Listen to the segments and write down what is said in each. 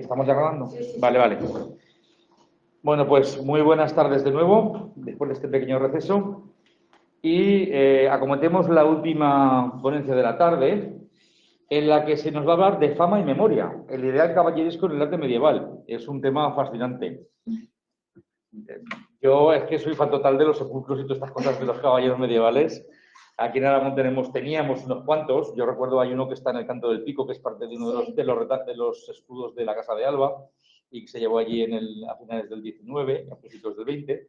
¿Estamos ya grabando? Sí, sí, Vale, sí. vale. Bueno, pues muy buenas tardes de nuevo, después de este pequeño receso. Y acometemos la última ponencia de la tarde, en la que se nos va a hablar de fama y memoria, el ideal caballeresco en el arte medieval. Es un tema fascinante. Yo es que soy fan total de los sepulcros y todas estas cosas de los caballeros medievales. Aquí en Aragón teníamos unos cuantos. Yo recuerdo hay uno que está en el Canto del Pico, que es parte de uno de los escudos de la Casa de Alba y que se llevó allí a finales del 19, a principios del 20.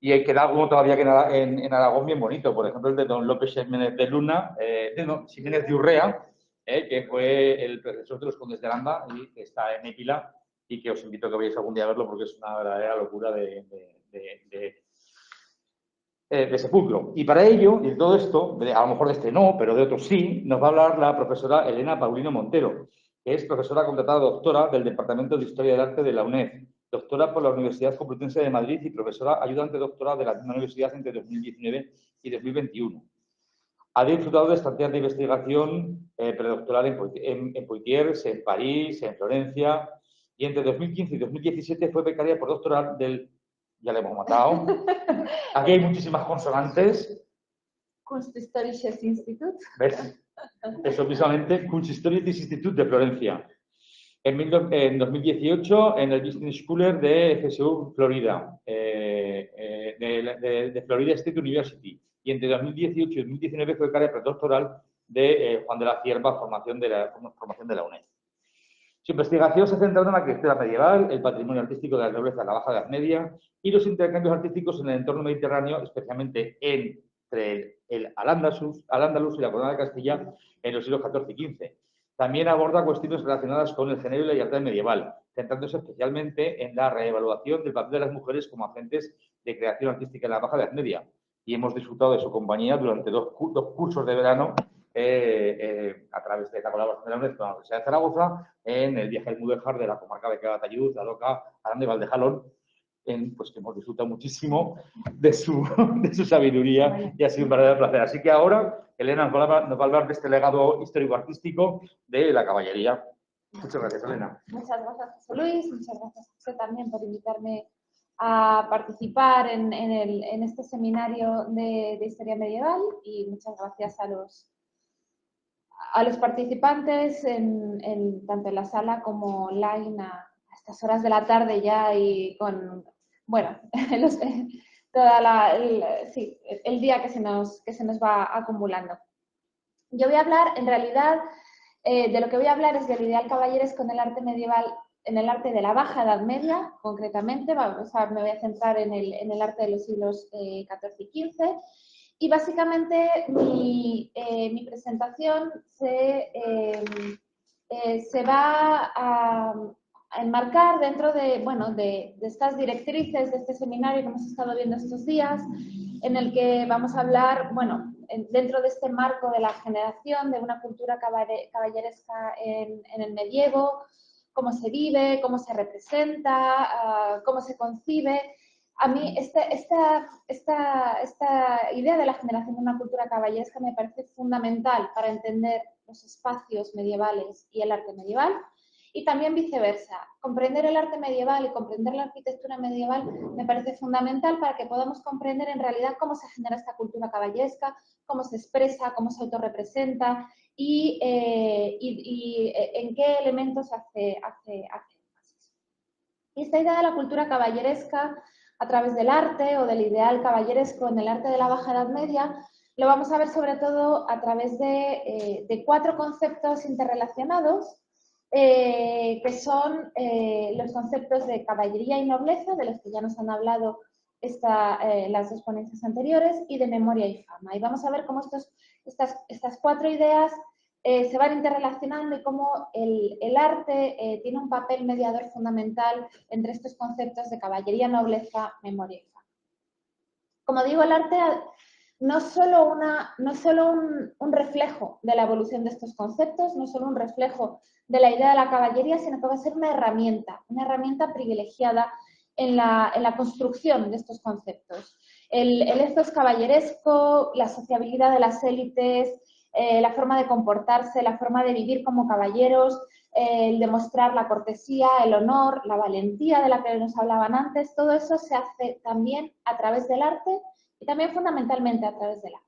Y hay queda alguno todavía que en Aragón bien bonito. Por ejemplo, el de don López Ximénez de Luna, Ximénez de Urrea, que fue el predecesor de los condes de Aranda y que está en Épila y que os invito a que vayáis algún día a verlo porque es una verdadera locura de sepulcro. Y para ello, y de todo esto, a lo mejor de este no, pero de otros sí, nos va a hablar la profesora Elena Paulino Montero, que es profesora contratada doctora del Departamento de Historia del Arte de la UNED, doctora por la Universidad Complutense de Madrid y profesora ayudante doctora de la misma universidad entre 2019 y 2021. Ha disfrutado de estancias de investigación predoctoral en Poitiers, en París, en Florencia, y entre 2015 y 2017 fue becaria postdoctoral del... Ya le hemos matado. Aquí hay muchísimas consonantes. Kunsthistorisches Institut. ¿Ves? Eso precisamente, Kunsthistorisches Institut de Florencia. En 2018, en el Business School de FSU Florida, de Florida State University. Y entre 2018 y 2019 fue becaria predoctoral de Juan de la Cierva, formación de la UNED. Su investigación se ha centrado en la arquitectura medieval, el patrimonio artístico de la nobleza de la Baja Edad Media y los intercambios artísticos en el entorno mediterráneo, especialmente entre el Al-Ándalus y la Corona de Castilla en los siglos XIV y XV. También aborda cuestiones relacionadas con el género y la libertad medieval, centrándose especialmente en la reevaluación del papel de las mujeres como agentes de creación artística en la Baja Edad Media. Y hemos disfrutado de su compañía durante dos cursos de verano a través de la colaboración de la UNED con la Universidad de Zaragoza, en el viaje al Mudéjar de la comarca de Calatayud, La Loca, Aranda y Valdejalón, pues que hemos disfrutado muchísimo de su sabiduría y ha sido un verdadero placer. Así que ahora Elena nos va a hablar de este legado histórico-artístico de la caballería. Muchas gracias, Elena. Muchas gracias, José Luis. Muchas gracias, José, también por invitarme a participar en este seminario de historia medieval y muchas gracias a los participantes tanto en la sala como online a estas horas de la tarde ya y con, bueno, el día que se nos va acumulando. Yo voy a hablar, en realidad, de lo que voy a hablar es del ideal caballeresco en el arte medieval, en el arte de la Baja Edad Media, concretamente. Me voy a centrar en el arte de los siglos XIV y XV. Y básicamente mi presentación se va a enmarcar dentro de estas directrices, de este seminario que hemos estado viendo estos días, en el que vamos a hablar, dentro de este marco de la generación de una cultura caballeresca en el medievo, cómo se vive, cómo se representa, cómo se concibe. A mí esta idea de la generación de una cultura caballeresca me parece fundamental para entender los espacios medievales y el arte medieval, y también viceversa. Comprender el arte medieval y comprender la arquitectura medieval me parece fundamental para que podamos comprender en realidad cómo se genera esta cultura caballeresca, cómo se expresa, cómo se autorrepresenta y en qué elementos hace énfasis. Y esta idea de la cultura caballeresca a través del arte o del ideal caballeresco en el arte de la Baja Edad Media, lo vamos a ver sobre todo a través de cuatro conceptos interrelacionados, que son los conceptos de caballería y nobleza, de los que ya nos han hablado las dos ponencias anteriores, y de memoria y fama. Y vamos a ver cómo estas cuatro ideas se van interrelacionando y cómo el arte tiene un papel mediador fundamental entre estos conceptos de caballería, nobleza, memoria y fama. Como digo, el arte no solo un reflejo de la evolución de estos conceptos, no solo un reflejo de la idea de la caballería, sino que va a ser una herramienta privilegiada en la construcción de estos conceptos. El ethos caballeresco, la sociabilidad de las élites, la forma de comportarse, la forma de vivir como caballeros, el demostrar la cortesía, el honor, la valentía de la que nos hablaban antes, todo eso se hace también a través del arte y también fundamentalmente a través del arte.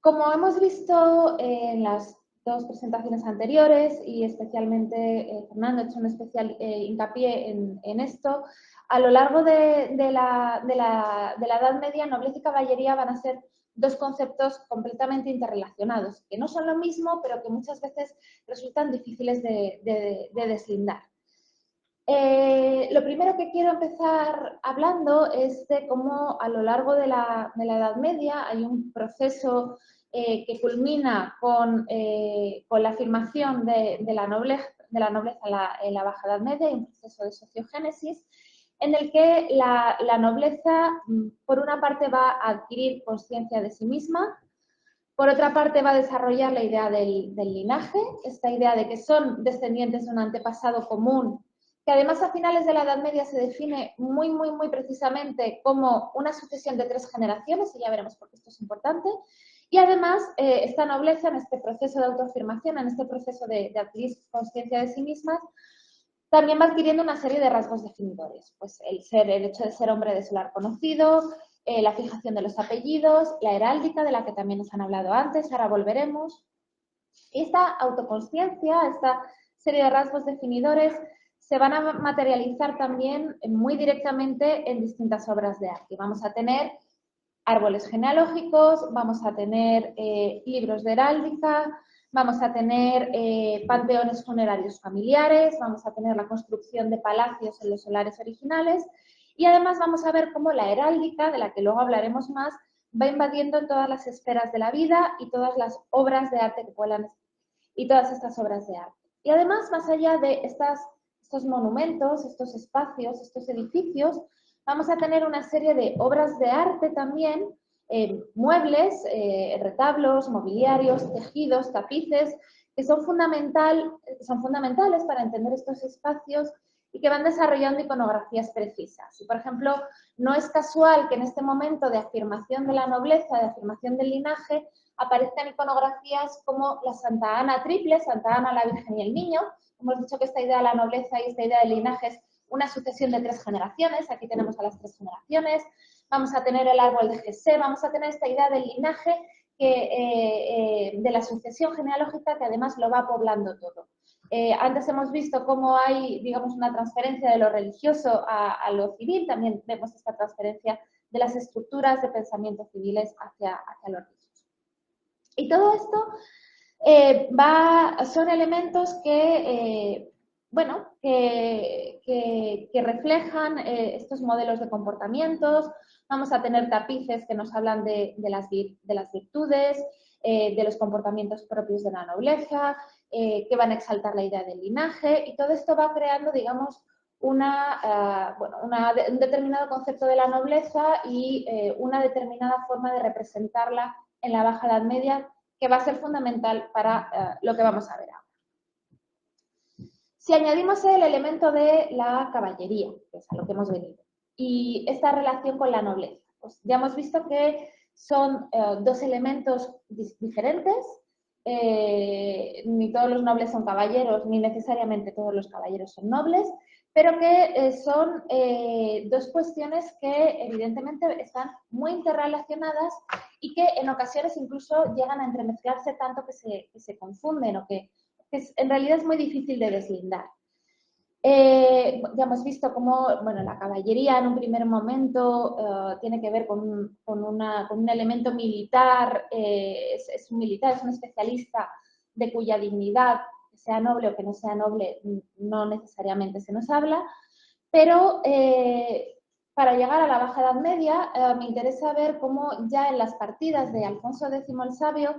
Como hemos visto en las dos presentaciones anteriores y especialmente Fernando ha hecho un especial hincapié en esto, a lo largo de la Edad Media, nobleza y caballería van a ser dos conceptos completamente interrelacionados, que no son lo mismo, pero que muchas veces resultan difíciles de deslindar. Lo primero que quiero empezar hablando es de cómo a lo largo de la Edad Media hay un proceso que culmina con la afirmación de la nobleza en la Baja Edad Media y un proceso de sociogénesis en el que la nobleza, por una parte, va a adquirir conciencia de sí misma, por otra parte, va a desarrollar la idea del linaje, esta idea de que son descendientes de un antepasado común, que además a finales de la Edad Media se define muy precisamente como una sucesión de 3 generaciones, y ya veremos por qué esto es importante. Y además, esta nobleza, en este proceso de autoafirmación, en este proceso de adquirir conciencia de sí mismas, también va adquiriendo una serie de rasgos definidores. Pues el hecho de ser hombre de solar conocido, la fijación de los apellidos, la heráldica, de la que también nos han hablado antes, ahora volveremos. Y esta autoconsciencia, esta serie de rasgos definidores, se van a materializar también muy directamente en distintas obras de arte. Vamos a tener árboles genealógicos, vamos a tener libros de heráldica, vamos a tener panteones funerarios familiares, vamos a tener la construcción de palacios en los solares originales y además vamos a ver cómo la heráldica, de la que luego hablaremos más, va invadiendo todas las esferas de la vida y todas las obras de arte que puedan, y todas estas obras de arte. Y además, más allá de estos monumentos, estos espacios, estos edificios, vamos a tener una serie de obras de arte también, muebles, retablos, mobiliarios, tejidos, tapices, que son fundamentales para entender estos espacios y que van desarrollando iconografías precisas. Y, por ejemplo, no es casual que en este momento de afirmación de la nobleza, de afirmación del linaje, aparezcan iconografías como la Santa Ana triple, Santa Ana, la Virgen y el Niño. Hemos dicho que esta idea de la nobleza y esta idea del linaje es una sucesión de 3 generaciones, aquí tenemos a las 3 generaciones, vamos a tener el árbol de Jesé, vamos a tener esta idea del linaje, de la sucesión genealógica que además lo va poblando todo. Antes hemos visto cómo hay, digamos, una transferencia de lo religioso a lo civil, también vemos esta transferencia de las estructuras de pensamiento civiles hacia lo religioso. Y todo esto son elementos que reflejan estos modelos de comportamientos. Vamos a tener tapices que nos hablan de las virtudes, de los comportamientos propios de la nobleza, que van a exaltar la idea del linaje, y todo esto va creando, digamos, un determinado concepto de la nobleza y una determinada forma de representarla en la Baja Edad Media, que va a ser fundamental para lo que vamos a ver ahora. Si añadimos el elemento de la caballería, que es a lo que hemos venido, y esta relación con la nobleza, pues ya hemos visto que son 2 elementos diferentes. Ni todos los nobles son caballeros, ni necesariamente todos los caballeros son nobles, pero que son 2 cuestiones que evidentemente están muy interrelacionadas y que en ocasiones incluso llegan a entremezclarse tanto que se confunden o que en realidad es muy difícil de deslindar. Ya hemos visto cómo la caballería en un primer momento tiene que ver con un elemento militar, es un militar, es un especialista de cuya dignidad, sea noble o que no sea noble, no necesariamente se nos habla, pero para llegar a la Baja Edad Media me interesa ver cómo ya en las partidas de Alfonso X el Sabio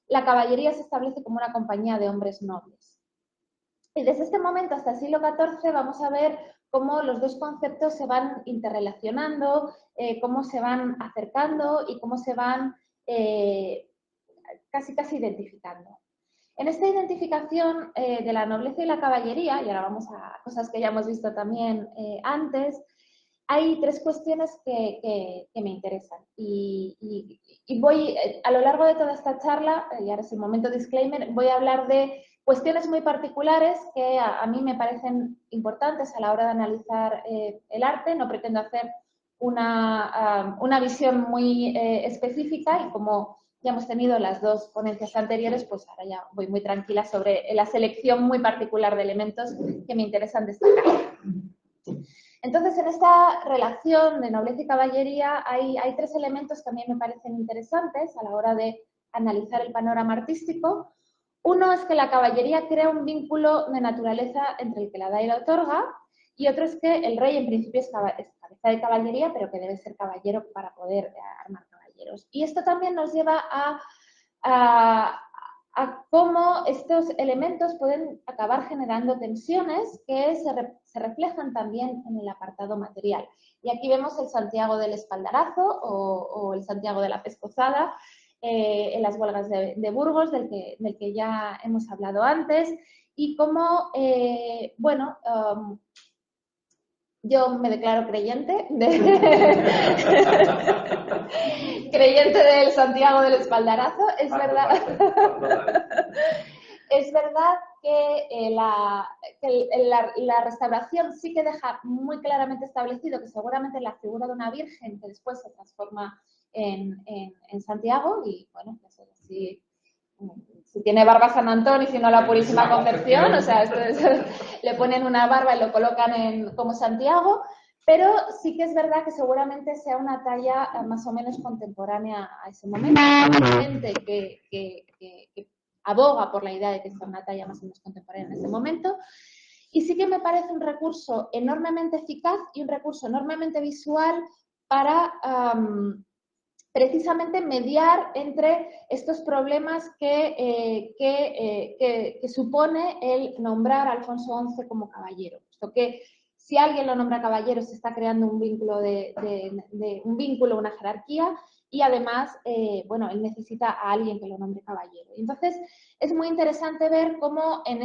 la caballería se establece como una compañía de hombres nobles. Y desde este momento hasta el siglo XIV vamos a ver cómo los 2 conceptos se van interrelacionando, cómo se van acercando y cómo se van casi identificando. En esta identificación de la nobleza y la caballería, y ahora vamos a cosas que ya hemos visto también antes, hay tres cuestiones que me interesan y voy, a lo largo de toda esta charla, y ahora es el momento disclaimer, voy a hablar de cuestiones muy particulares que a mí me parecen importantes a la hora de analizar el arte. No pretendo hacer una visión muy específica y como ya hemos tenido las dos ponencias anteriores, pues ahora ya voy muy tranquila sobre la selección muy particular de elementos que me interesan destacar. Entonces, en esta relación de nobleza y caballería hay tres elementos que a mí me parecen interesantes a la hora de analizar el panorama artístico. Uno es que la caballería crea un vínculo de naturaleza entre el que la da y la otorga, y otro es que el rey en principio es cabeza de caballería, pero que debe ser caballero para poder armar caballeros. Y esto también nos lleva a cómo estos elementos pueden acabar generando tensiones que se reflejan también en el apartado material. Y aquí vemos el Santiago del espaldarazo o el Santiago de la pescozada en las huelgas de Burgos, del que ya hemos hablado antes, y cómo, bueno, yo me declaro creyente creyente del Santiago del espaldarazo. Es verdad, es verdad que, la restauración sí que deja muy claramente establecido que seguramente la figura de una virgen que después se transforma en Santiago, y bueno, pues si tiene barba San Antón y si no la Purísima Concepción, o sea, le ponen una barba y lo colocan como Santiago, pero sí que es verdad que seguramente sea una talla más o menos contemporánea a ese momento. Hay gente que aboga por la idea de que sea una talla más o menos contemporánea en ese momento, y sí que me parece un recurso enormemente eficaz y un recurso enormemente visual para precisamente mediar entre estos problemas que supone el nombrar a Alfonso XI como caballero. Esto que si alguien lo nombra caballero se está creando un vínculo, una jerarquía, y además, bueno, él necesita a alguien que lo nombre caballero. Entonces, es muy interesante ver cómo en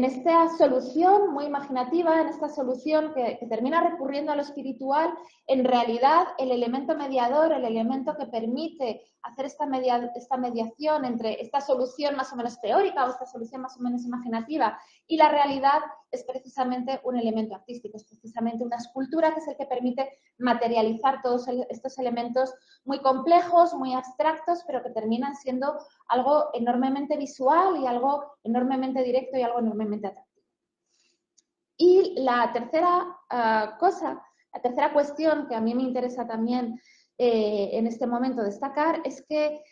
esta solución muy imaginativa, en esta solución que termina recurriendo a lo espiritual, en realidad el elemento mediador, el elemento que permite hacer esta mediación entre esta solución más o menos teórica o esta solución más o menos imaginativa y la realidad, es precisamente un elemento artístico, es precisamente una escultura que es el que permite materializar todos estos elementos muy complejos, muy abstractos, pero que terminan siendo algo enormemente visual y algo enormemente directo y algo enormemente atractivo. Y la tercera la tercera cuestión que a mí me interesa también en este momento destacar es que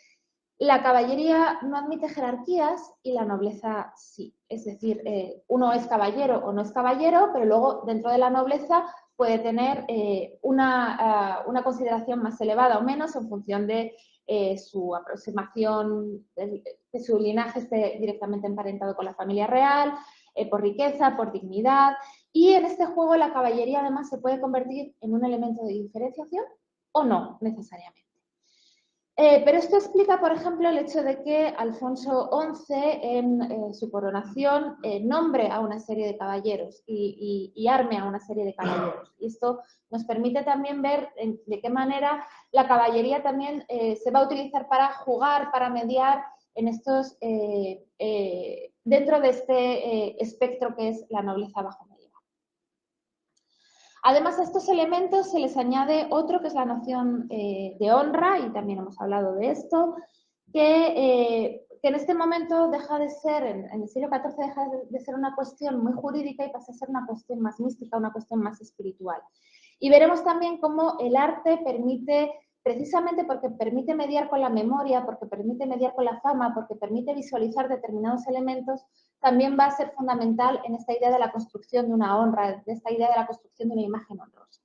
la caballería no admite jerarquías y la nobleza sí. Es decir, uno es caballero o no es caballero, pero luego dentro de la nobleza puede tener una consideración más elevada o menos en función de su aproximación, que su linaje esté directamente emparentado con la familia real, por riqueza, por dignidad. Y en este juego la caballería además se puede convertir en un elemento de diferenciación o no necesariamente. Pero esto explica, por ejemplo, el hecho de que Alfonso XI en su coronación nombre a una serie de caballeros y arme a una serie de caballeros. Y esto nos permite también ver de qué manera la caballería también se va a utilizar para jugar, para mediar en estos, dentro de este espectro que es la nobleza bajo medieval. Además, a estos elementos se les añade otro, que es la noción de honra, y también hemos hablado de esto, que en este momento deja de ser, en el siglo XIV deja de ser una cuestión muy jurídica y pasa a ser una cuestión más mística, una cuestión más espiritual. Y veremos también cómo el arte permite, precisamente porque permite mediar con la memoria, porque permite mediar con la fama, porque permite visualizar determinados elementos, también va a ser fundamental en esta idea de la construcción de una honra, de esta idea de la construcción de una imagen honrosa.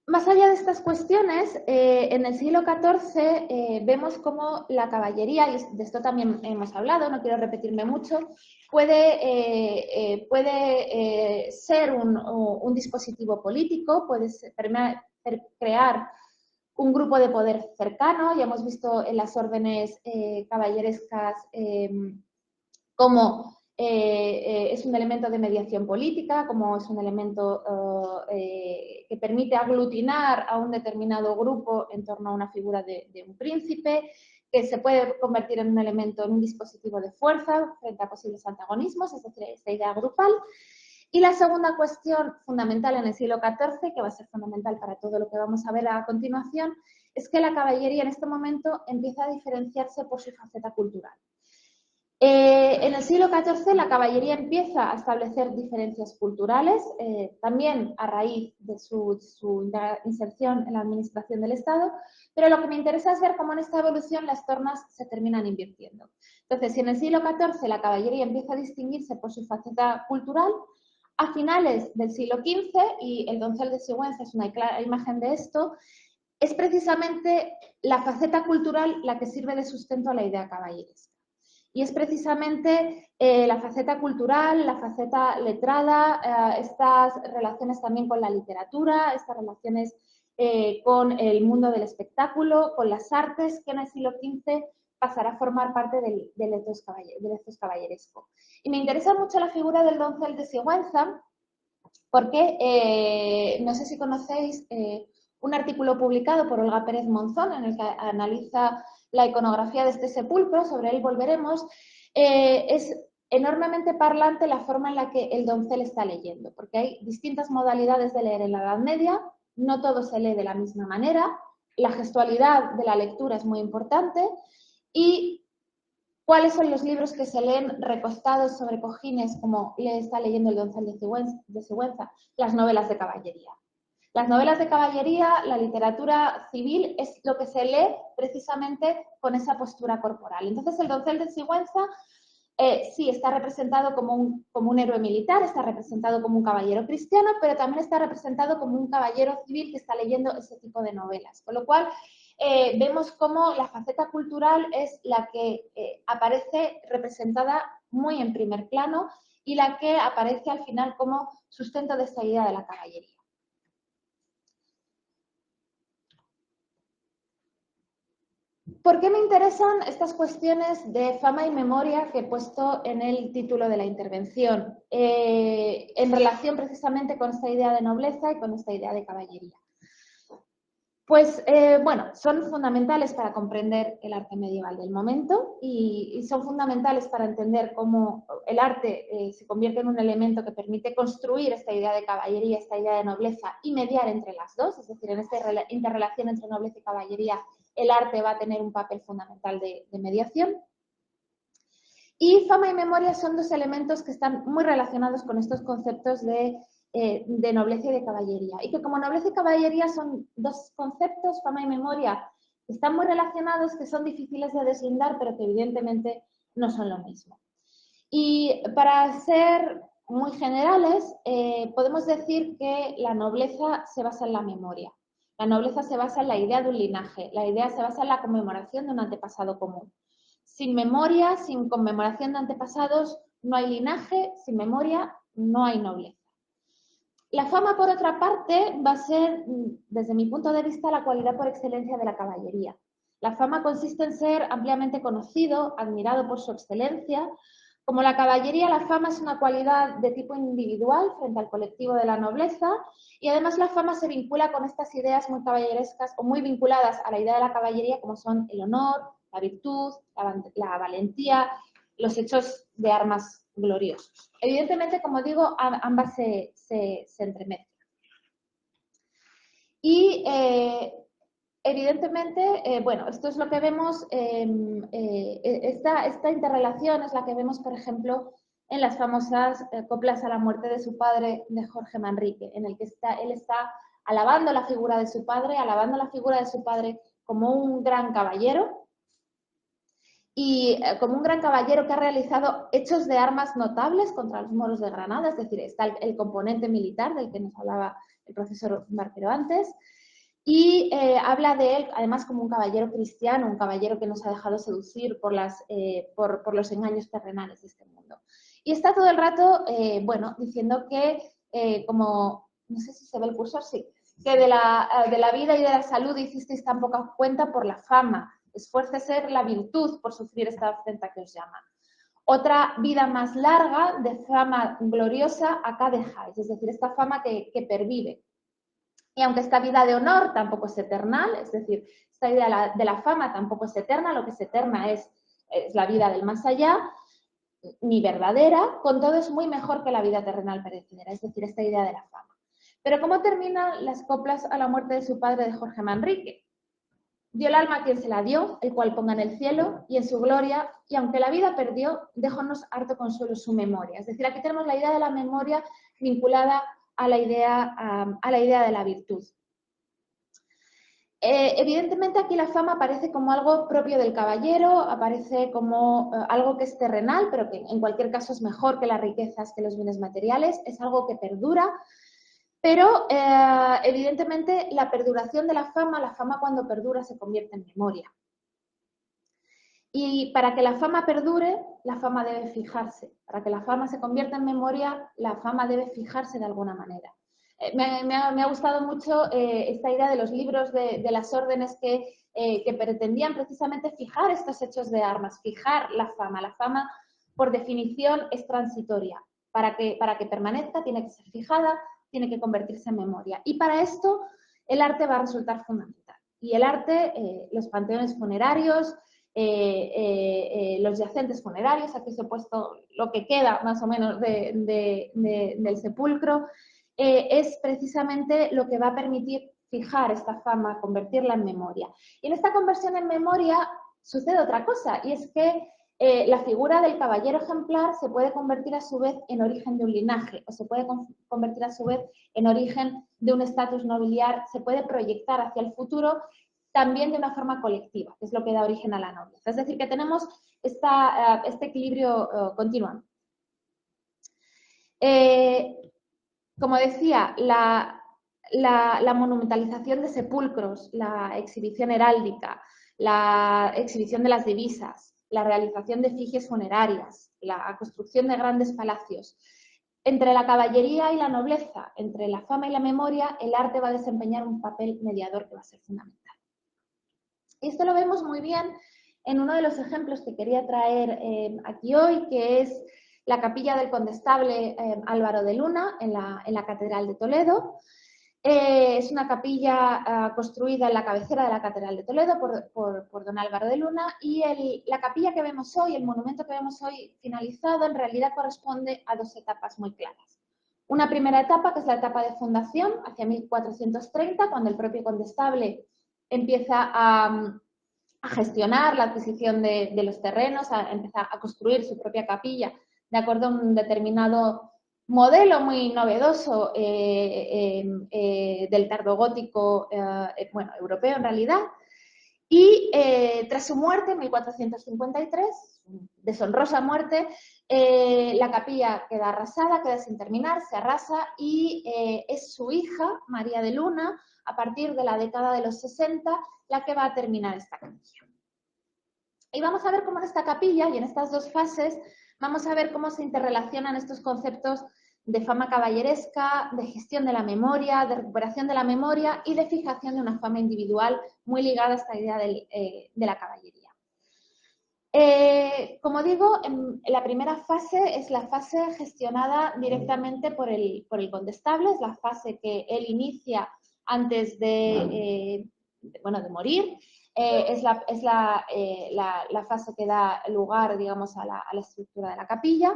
Más allá de estas cuestiones, en el siglo XIV vemos cómo la caballería, y de esto también hemos hablado, no quiero repetirme mucho, puede ser un dispositivo político, puede crear un grupo de poder cercano. Ya hemos visto en las órdenes caballerescas como es un elemento de mediación política, como es un elemento que permite aglutinar a un determinado grupo en torno a una figura de un príncipe, que se puede convertir en un elemento, en un dispositivo de fuerza frente a posibles antagonismos, es decir, esta idea grupal. Y la segunda cuestión fundamental en el siglo XIV, que va a ser fundamental para todo lo que vamos a ver a continuación, es que la caballería en este momento empieza a diferenciarse por su faceta cultural. En el siglo XIV la caballería empieza a establecer diferencias culturales, también a raíz de su inserción en la administración del Estado, pero lo que me interesa es ver cómo en esta evolución las tornas se terminan invirtiendo. Entonces, si en el siglo XIV la caballería empieza a distinguirse por su faceta cultural, a finales del siglo XV, y el doncel de Sigüenza es una clara imagen de esto, es precisamente la faceta cultural la que sirve de sustento a la idea caballeresca. Y es precisamente la faceta cultural, la faceta letrada, estas relaciones también con la literatura, estas relaciones con el mundo del espectáculo, con las artes, que en el siglo XV pasará a formar parte del ethos caballeresco. Y me interesa mucho la figura del doncel de Sigüenza, porque no sé si conocéis un artículo publicado por Olga Pérez Monzón en el que analiza la iconografía de este sepulcro, sobre él volveremos. Es enormemente parlante la forma en la que el doncel está leyendo, porque hay distintas modalidades de leer en la Edad Media, no todo se lee de la misma manera, la gestualidad de la lectura es muy importante y ¿cuáles son los libros que se leen recostados sobre cojines como le está leyendo el doncel de Sigüenza? Las novelas de caballería. Las novelas de caballería, la literatura civil, es lo que se lee precisamente con esa postura corporal. Entonces, el doncel de Sigüenza sí está representado como un héroe militar, está representado como un caballero cristiano, pero también está representado como un caballero civil que está leyendo ese tipo de novelas. Con lo cual, vemos cómo la faceta cultural es la que aparece representada muy en primer plano y la que aparece al final como sustento de esta idea de la caballería. ¿Por qué me interesan estas cuestiones de fama y memoria que he puesto en el título de la intervención? En relación precisamente con esta idea de nobleza y con esta idea de caballería. Pues, bueno, son fundamentales para comprender el arte medieval del momento y son fundamentales para entender cómo el arte se convierte en un elemento que permite construir esta idea de caballería, esta idea de nobleza y mediar entre las dos, es decir, en esta interrelación entre nobleza y caballería el arte va a tener un papel fundamental de mediación. Y fama y memoria son dos elementos que están muy relacionados con estos conceptos de nobleza y de caballería. Y que como nobleza y caballería son dos conceptos, fama y memoria, que están muy relacionados, que son difíciles de deslindar, pero que evidentemente no son lo mismo. Y para ser muy generales, podemos decir que la nobleza se basa en la memoria. La nobleza se basa en la idea de un linaje, la idea se basa en la conmemoración de un antepasado común. Sin memoria, sin conmemoración de antepasados, no hay linaje, sin memoria no hay nobleza. La fama, por otra parte, va a ser, desde mi punto de vista, la cualidad por excelencia de la caballería. La fama consiste en ser ampliamente conocido, admirado por su excelencia. Como la caballería, la fama es una cualidad de tipo individual frente al colectivo de la nobleza y además la fama se vincula con estas ideas muy caballerescas o muy vinculadas a la idea de la caballería como son el honor, la virtud, la valentía, los hechos de armas gloriosos. Evidentemente, como digo, ambas se entremezclan. Y evidentemente, bueno, esto es lo que vemos, esta interrelación es la que vemos, por ejemplo, en las famosas coplas a la muerte de su padre de Jorge Manrique, en el que él está alabando la figura de su padre como un gran caballero, y como un gran caballero que ha realizado hechos de armas notables contra los moros de Granada, es decir, está el componente militar del que nos hablaba el profesor Barquero antes, y habla de él además como un caballero cristiano, un caballero que no se ha dejado seducir por los engaños terrenales de este mundo. Y está todo el rato, bueno, diciendo que, como, no sé si se ve el cursor, sí, que de la vida y de la salud hicisteis tan poca cuenta por la fama. Esfuércese la virtud por sufrir esta afrenta que os llama. otra vida más larga de fama gloriosa acá dejáis, es decir, esta fama que pervive. Y aunque esta vida de honor tampoco es eternal, es decir, esta idea de la fama tampoco es eterna, lo que es eterna es la vida del más allá, ni verdadera, con todo es muy mejor que la vida terrenal perecedera, es decir, esta idea de la fama. Pero ¿cómo terminan las coplas a la muerte de su padre, de Jorge Manrique? Dio el alma a quien se la dio, el cual ponga en el cielo y en su gloria, y aunque la vida perdió, déjonos harto consuelo su memoria. Es decir, aquí tenemos la idea de la memoria vinculada a la idea de la virtud. Evidentemente aquí la fama aparece como algo propio del caballero, aparece como algo que es terrenal, pero que en cualquier caso es mejor que las riquezas, que los bienes materiales, es algo que perdura, pero evidentemente la perduración de la fama cuando perdura se convierte en memoria. Y para que la fama perdure, la fama debe fijarse. Para que la fama se convierta en memoria, la fama debe fijarse de alguna manera. Me ha gustado mucho esta idea de los libros de las órdenes que pretendían precisamente fijar estos hechos de armas, fijar la fama. La fama, por definición, es transitoria. Para que permanezca, tiene que ser fijada, tiene que convertirse en memoria. Y para esto, el arte va a resultar fundamental. Y el arte, los panteones funerarios, los yacentes funerarios, aquí se ha puesto lo que queda más o menos del sepulcro, es precisamente lo que va a permitir fijar esta fama, convertirla en memoria. Y en esta conversión en memoria sucede otra cosa, y es que la figura del caballero ejemplar se puede convertir a su vez en origen de un linaje, o se puede convertir a su vez en origen de un estatus nobiliar, se puede proyectar hacia el futuro también de una forma colectiva, que es lo que da origen a la nobleza. Es decir, que tenemos este equilibrio continuo. Como decía, la monumentalización de sepulcros, la exhibición heráldica, la exhibición de las divisas, la realización de efigies funerarias, la construcción de grandes palacios. Entre la caballería y la nobleza, entre la fama y la memoria, el arte va a desempeñar un papel mediador que va a ser fundamental. Y esto lo vemos muy bien en uno de los ejemplos que quería traer aquí hoy, que es la capilla del condestable Álvaro de Luna en la Catedral de Toledo. Es una capilla construida en la cabecera de la Catedral de Toledo por don Álvaro de Luna, y la capilla que vemos hoy, el monumento que vemos hoy finalizado, en realidad corresponde a dos etapas muy claras. Una primera etapa, que es la etapa de fundación, hacia 1430, cuando el propio condestable empieza a gestionar la adquisición de los terrenos, empieza a construir su propia capilla de acuerdo a un determinado modelo muy novedoso del tardogótico, bueno, europeo en realidad. Y tras su muerte, en 1453, deshonrosa muerte, la capilla queda arrasada, queda sin terminar, se arrasa, y es su hija, María de Luna, a partir de la década de los 60, la que va a terminar esta capilla. Y vamos a ver cómo en esta capilla y en estas dos fases vamos a ver cómo se interrelacionan estos conceptos de fama caballeresca, de gestión de la memoria, de recuperación de la memoria y de fijación de una fama individual muy ligada a esta idea de la caballería. Como digo, la primera fase es la fase gestionada directamente por el condestable, es la fase que él inicia antes de morir. Es la fase que da lugar, digamos, a la estructura de la capilla.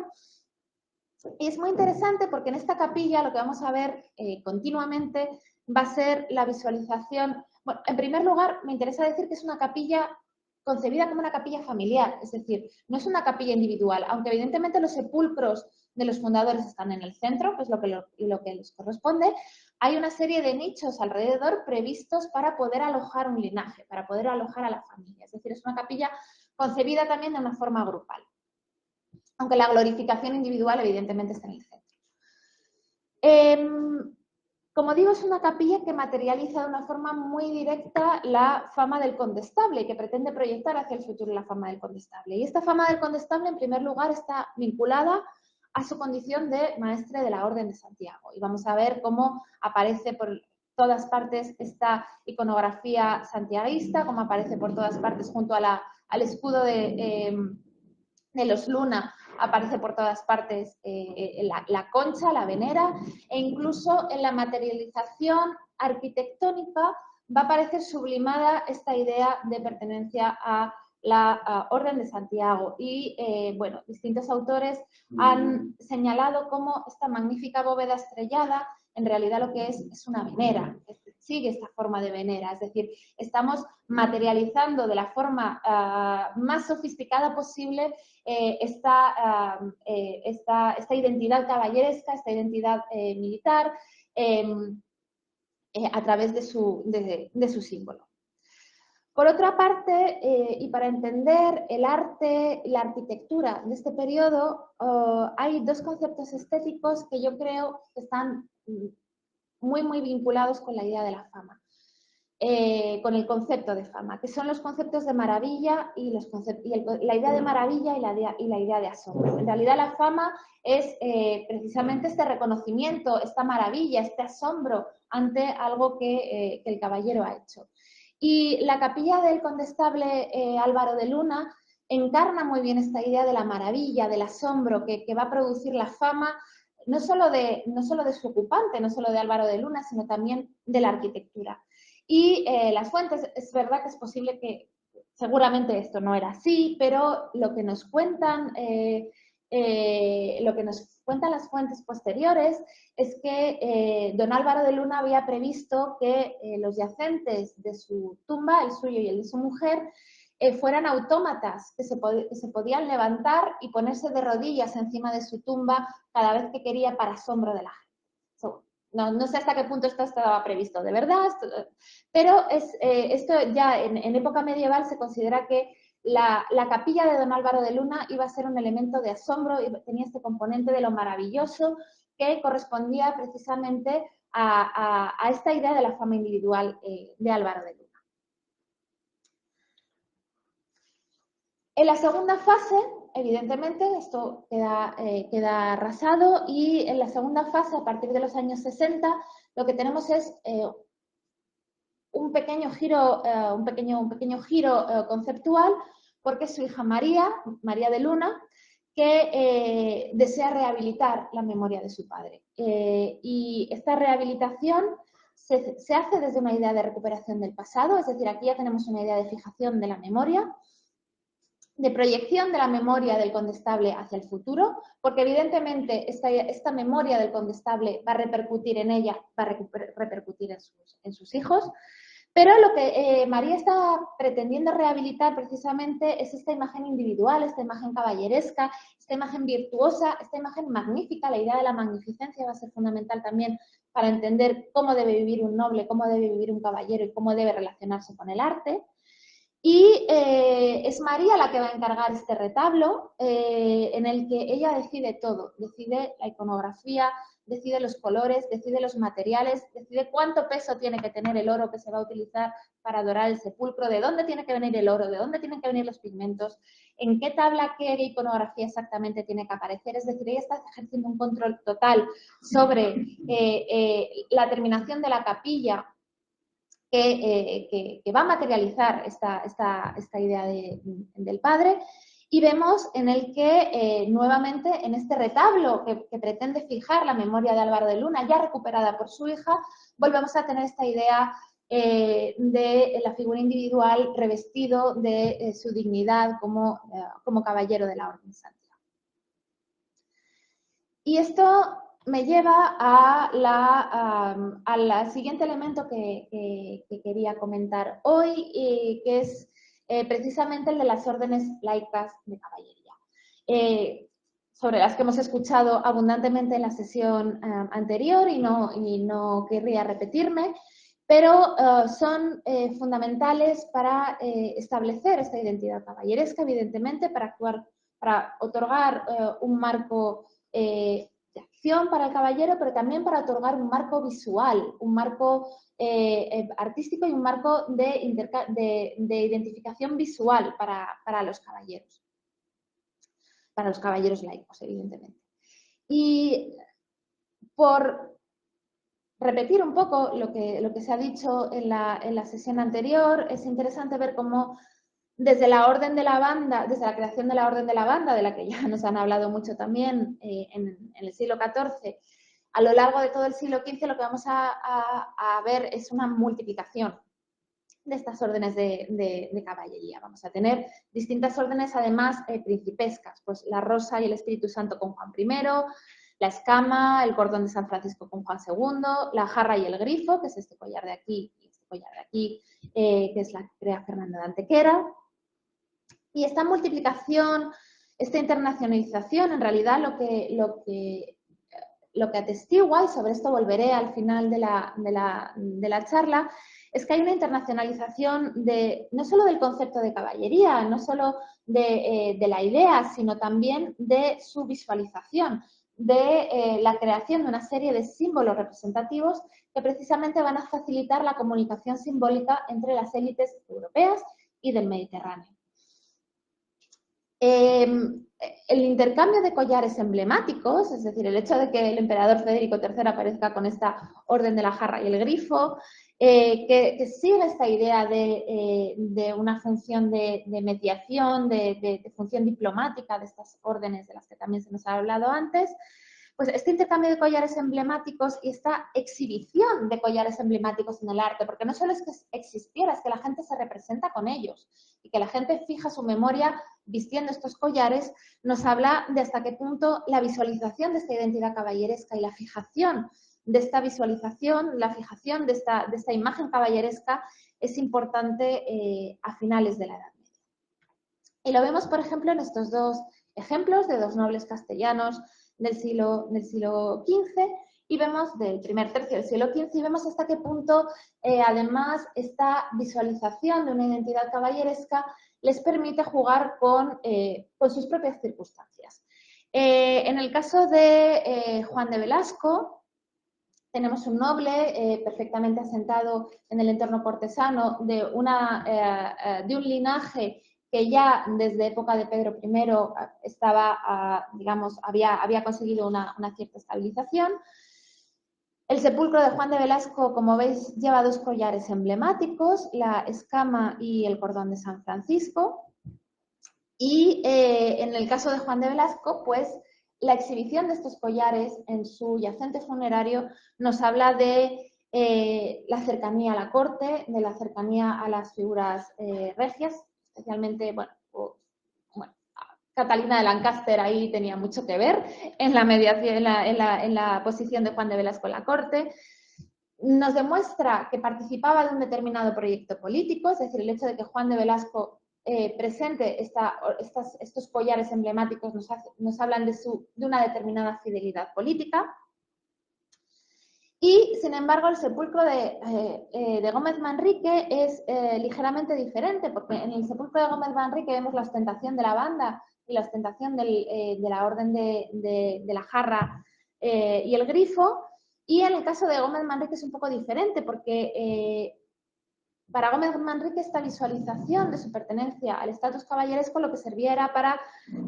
Y es muy interesante porque en esta capilla lo que vamos a ver continuamente va a ser la visualización. Bueno, en primer lugar, me interesa decir que es una capilla concebida como una capilla familiar, es decir, no es una capilla individual, aunque evidentemente los sepulcros de los fundadores están en el centro, que es lo que les corresponde. Hay una serie de nichos alrededor previstos para poder alojar un linaje, para poder alojar a la familia. Es decir, es una capilla concebida también de una forma grupal, aunque la glorificación individual evidentemente está en el centro. Como digo, es una capilla que materializa de una forma muy directa la fama del condestable, que pretende proyectar hacia el futuro la fama del condestable. Y esta fama del condestable, en primer lugar, está vinculada a su condición de maestre de la Orden de Santiago. Y vamos a ver cómo aparece por todas partes esta iconografía santiaguista, cómo aparece por todas partes junto al escudo de de los Luna aparece por todas partes la concha, la venera, e incluso en la materialización arquitectónica va a aparecer sublimada esta idea de pertenencia a la Orden de Santiago. Y, bueno, distintos autores han señalado cómo esta magnífica bóveda estrellada en realidad lo que es una venera, sigue esta forma de venera, es decir, estamos materializando de la forma más sofisticada posible esta identidad caballeresca, esta identidad militar, a través de su símbolo. Por otra parte, y para entender el arte y la arquitectura de este periodo, hay dos conceptos estéticos que yo creo que están muy vinculados con la idea de la fama, con el concepto de fama, que son los conceptos de maravilla y, la idea de maravilla y la idea de asombro. En realidad la fama es precisamente este reconocimiento, esta maravilla, este asombro ante algo que el caballero ha hecho. Y la capilla del condestable Álvaro de Luna encarna muy bien esta idea de la maravilla, del asombro que va a producir la fama, no solo de su ocupante, no solo de Álvaro de Luna, sino también de la arquitectura. Y las fuentes, es verdad que es posible que seguramente esto no era así, pero lo que nos cuentan las fuentes posteriores es que don Álvaro de Luna había previsto que los yacentes de su tumba, el suyo y el de su mujer, fueran autómatas que se podían levantar y ponerse de rodillas encima de su tumba cada vez que quería, para asombro de la gente. No sé hasta qué punto esto estaba previsto de verdad, pero esto ya en época medieval se considera que la capilla de don Álvaro de Luna iba a ser un elemento de asombro y tenía este componente de lo maravilloso que correspondía precisamente a esta idea de la fama individual de Álvaro de Luna. En la segunda fase, evidentemente, esto queda arrasado, y en la segunda fase, a partir de los años 60, lo que tenemos es un pequeño giro conceptual, porque su hija María de Luna, que desea rehabilitar la memoria de su padre. Y esta rehabilitación se hace desde una idea de recuperación del pasado, es decir, aquí ya tenemos una idea de fijación de la memoria, de proyección de la memoria del condestable hacia el futuro, porque evidentemente esta memoria del condestable va a repercutir en ella, va a repercutir en sus hijos, pero lo que María está pretendiendo rehabilitar precisamente es esta imagen individual, esta imagen caballeresca, esta imagen virtuosa, esta imagen magnífica. La idea de la magnificencia va a ser fundamental también para entender cómo debe vivir un noble, cómo debe vivir un caballero y cómo debe relacionarse con el arte. Y es María la que va a encargar este retablo, en el que ella decide todo, decide la iconografía, decide los colores, decide los materiales, decide cuánto peso tiene que tener el oro que se va a utilizar para adorar el sepulcro, de dónde tiene que venir el oro, de dónde tienen que venir los pigmentos, en qué tabla, qué iconografía exactamente tiene que aparecer. Es decir, ella está ejerciendo un control total sobre la terminación de la capilla, que va a materializar esta idea del padre, y vemos en el que nuevamente en este retablo que pretende fijar la memoria de Álvaro de Luna, ya recuperada por su hija, volvemos a tener esta idea de la figura individual revestido de su dignidad como caballero de la Orden de Santiago. Y esto me lleva al siguiente elemento que quería comentar hoy, que es precisamente el de las órdenes laicas de caballería, sobre las que hemos escuchado abundantemente en la sesión anterior, y no querría repetirme, pero son fundamentales para establecer esta identidad caballeresca, evidentemente, para otorgar un marco de acción para el caballero, pero también para otorgar un marco visual, un marco artístico y un marco de identificación visual para los caballeros laicos, evidentemente. Y por repetir un poco lo que se ha dicho en la sesión anterior, es interesante ver cómo desde la Orden de la Banda, desde la creación de la Orden de la Banda, de la que ya nos han hablado mucho también en el siglo XIV, a lo largo de todo el siglo XV lo que vamos a ver es una multiplicación de estas órdenes de caballería. Vamos a tener distintas órdenes, además, principescas, pues la Rosa y el Espíritu Santo con Juan I, la Escama, el Cordón de San Francisco con Juan II, la Jarra y el Grifo, que es este collar de aquí y este collar de aquí, que es la que crea Fernando de Antequera. Y esta multiplicación, esta internacionalización, en realidad lo que atestigua, y sobre esto volveré al final de la charla, es que hay una internacionalización no solo del concepto de caballería, no solo de la idea, sino también de su visualización, de la creación de una serie de símbolos representativos que precisamente van a facilitar la comunicación simbólica entre las élites europeas y del Mediterráneo. El intercambio de collares emblemáticos, es decir, el hecho de que el emperador Federico III aparezca con esta orden de la jarra y el grifo, que sigue esta idea de una función de mediación, de función diplomática de estas órdenes de las que también se nos ha hablado antes, pues este intercambio de collares emblemáticos y esta exhibición de collares emblemáticos en el arte, porque no solo es que existiera, es que la gente se representa con ellos y que la gente fija su memoria vistiendo estos collares, nos habla de hasta qué punto la visualización de esta identidad caballeresca y la fijación de esta visualización, la fijación de esta imagen caballeresca es importante a finales de la Edad Media. Y lo vemos, por ejemplo, en estos dos ejemplos de dos nobles castellanos del siglo XV, y vemos del primer tercio del siglo XV, y vemos hasta qué punto, además, esta visualización de una identidad caballeresca les permite jugar con sus propias circunstancias. En el caso de Juan de Velasco, tenemos un noble perfectamente asentado en el entorno cortesano de un linaje que ya desde época de Pedro I estaba, digamos, había conseguido una cierta estabilización. El sepulcro de Juan de Velasco, como veis, lleva dos collares emblemáticos, la escama y el cordón de San Francisco. Y en el caso de Juan de Velasco, pues la exhibición de estos collares en su yacente funerario nos habla de la cercanía a la corte, de la cercanía a las figuras regias, especialmente, bueno, Catalina de Lancaster ahí tenía mucho que ver en la mediación, en la posición de Juan de Velasco en la corte. Nos demuestra que participaba de un determinado proyecto político, es decir, el hecho de que Juan de Velasco presente estos collares emblemáticos nos hablan de una determinada fidelidad política. Y, sin embargo, el sepulcro de Gómez Manrique es ligeramente diferente, porque en el sepulcro de Gómez Manrique vemos la ostentación de la banda y la ostentación de la orden de la jarra y el grifo, y en el caso de Gómez Manrique es un poco diferente, porque para Gómez Manrique esta visualización de su pertenencia al estatus caballeresco lo que servía era para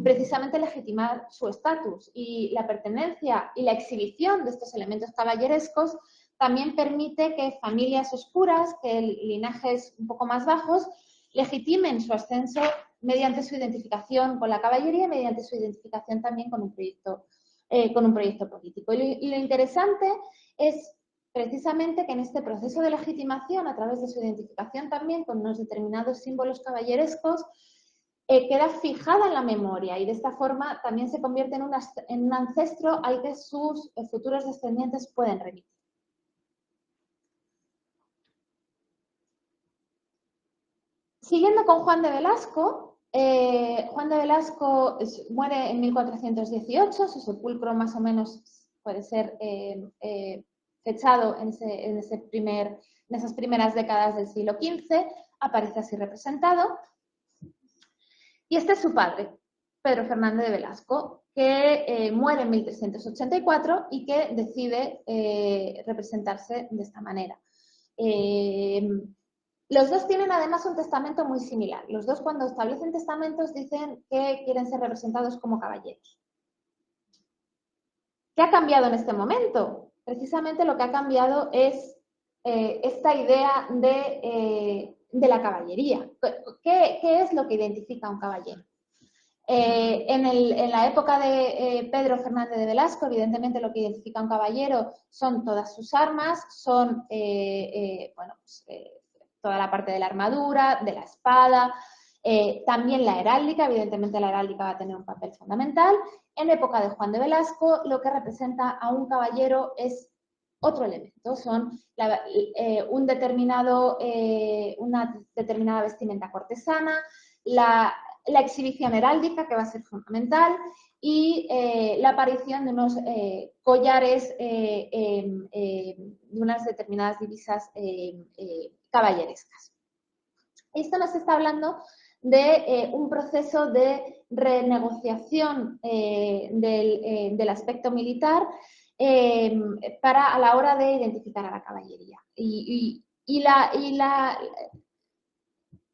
precisamente legitimar su estatus, y la pertenencia y la exhibición de estos elementos caballerescos también permite que familias oscuras, que linajes un poco más bajos, legitimen su ascenso mediante su identificación con la caballería y mediante su identificación también con un proyecto político. Y lo interesante es precisamente que en este proceso de legitimación, a través de su identificación también con unos determinados símbolos caballerescos, queda fijada en la memoria, y de esta forma también se convierte en un ancestro al que sus futuros descendientes pueden remitir. Siguiendo con Juan de Velasco, muere en 1418, su sepulcro más o menos puede ser fechado en esas primeras décadas del siglo XV, aparece así representado. Y este es su padre, Pedro Fernández de Velasco, que muere en 1384 y que decide representarse de esta manera. Los dos tienen además un testamento muy similar. Los dos, cuando establecen testamentos, dicen que quieren ser representados como caballeros. ¿Qué ha cambiado en este momento? Precisamente lo que ha cambiado es esta idea de la caballería. ¿Qué es lo que identifica a un caballero? En la época de Pedro Fernández de Velasco, evidentemente lo que identifica a un caballero son todas sus armas, son toda la parte de la armadura, de la espada, también la heráldica, evidentemente la heráldica va a tener un papel fundamental. En época de Juan de Velasco, lo que representa a un caballero es otro elemento, son una determinada vestimenta cortesana, la exhibición heráldica, que va a ser fundamental, y la aparición de unos collares, de unas determinadas divisas caballerescas. Esto nos está hablando de un proceso de renegociación del aspecto militar a la hora de identificar a la caballería.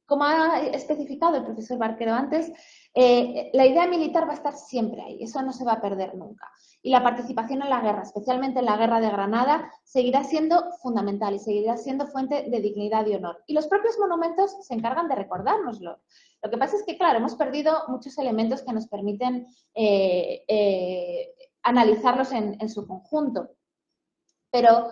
Como ha especificado el profesor Barquero antes, la idea militar va a estar siempre ahí, eso no se va a perder nunca. Y la participación en la guerra, especialmente en la Guerra de Granada, seguirá siendo fundamental y seguirá siendo fuente de dignidad y honor. Y los propios monumentos se encargan de recordárnoslo. Lo que pasa es que, claro, hemos perdido muchos elementos que nos permiten analizarlos en su conjunto. Pero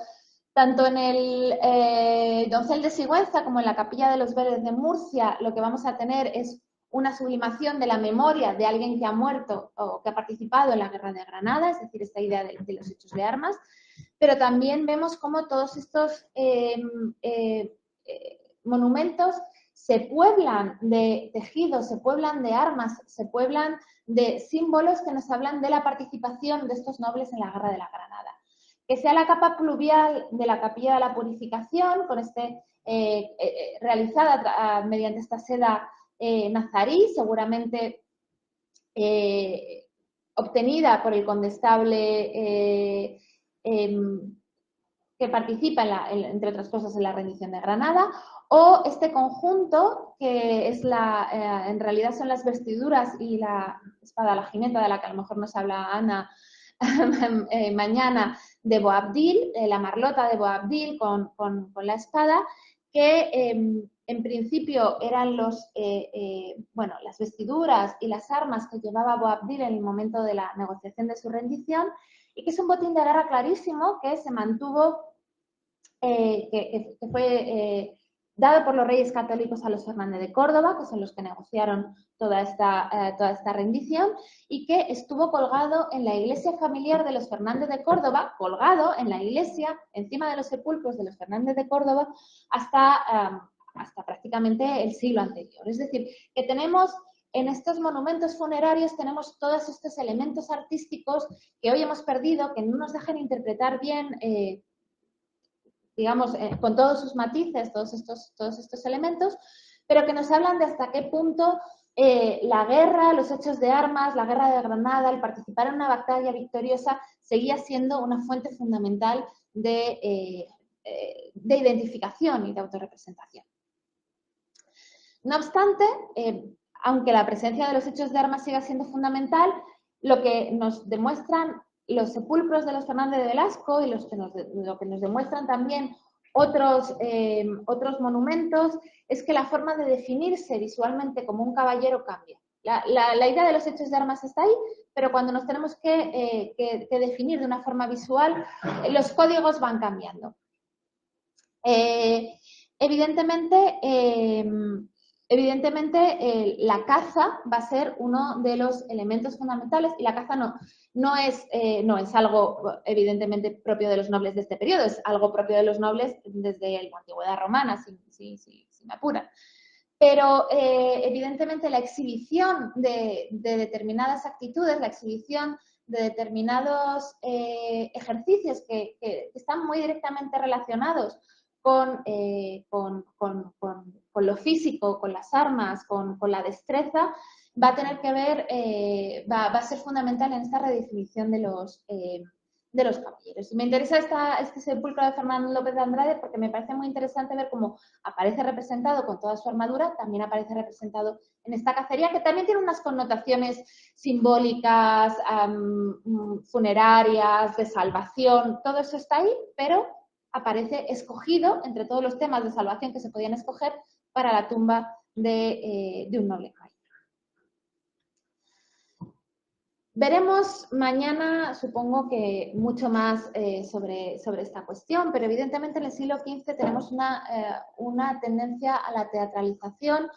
tanto en el Doncel de Sigüenza como en la Capilla de los Vélez de Murcia, lo que vamos a tener es una sublimación de la memoria de alguien que ha muerto o que ha participado en la Guerra de Granada, es decir, esta idea de los hechos de armas, pero también vemos cómo todos estos monumentos se pueblan de tejidos, se pueblan de armas, se pueblan de símbolos que nos hablan de la participación de estos nobles en la Guerra de la Granada. Que sea la capa pluvial de la Capilla de la Purificación, con realizada mediante esta seda nazarí, seguramente obtenida por el condestable que participa, entre otras cosas, en la rendición de Granada, o este conjunto, que es en realidad son las vestiduras y la espada la jineta, de la que a lo mejor nos habla Ana mañana, de Boabdil, la marlota de Boabdil con la espada, que en principio eran las vestiduras y las armas que llevaba Boabdil en el momento de la negociación de su rendición, y que es un botín de guerra clarísimo que se mantuvo, que fue dado por los reyes católicos a los Fernández de Córdoba, que son los que negociaron toda esta rendición, y que estuvo colgado en la iglesia familiar de los Fernández de Córdoba, colgado en la iglesia, encima de los sepulcros de los Fernández de Córdoba, hasta prácticamente el siglo anterior. Es decir, que tenemos en estos monumentos funerarios, tenemos todos estos elementos artísticos que hoy hemos perdido, que no nos dejan interpretar bien digamos, con todos sus matices, todos estos elementos, pero que nos hablan de hasta qué punto la guerra, los hechos de armas, la Guerra de Granada, el participar en una batalla victoriosa, seguía siendo una fuente fundamental de identificación y de autorrepresentación. No obstante, aunque la presencia de los hechos de armas siga siendo fundamental, lo que nos demuestran los sepulcros de los Fernández de Velasco y lo que nos demuestran también otros monumentos es que la forma de definirse visualmente como un caballero cambia. La idea de los hechos de armas está ahí, pero cuando nos tenemos que definir de una forma visual, los códigos van cambiando. Evidentemente, la caza va a ser uno de los elementos fundamentales, y la caza no es algo evidentemente propio de los nobles de este periodo, es algo propio de los nobles desde la antigüedad romana, si me apuran. Pero evidentemente la exhibición de determinadas actitudes, la exhibición de determinados ejercicios que están muy directamente relacionados con lo físico, con las armas, con la destreza, va a tener que ver, va a ser fundamental en esta redefinición de los caballeros. Me interesa este sepulcro de Fernando López de Andrade porque me parece muy interesante ver cómo aparece representado con toda su armadura, también aparece representado en esta cacería, que también tiene unas connotaciones simbólicas, funerarias, de salvación, todo eso está ahí, pero aparece escogido entre todos los temas de salvación que se podían escoger para la tumba de un noble caballero. Veremos mañana, supongo que mucho más sobre esta cuestión, pero evidentemente en el siglo XV tenemos una tendencia a la teatralización,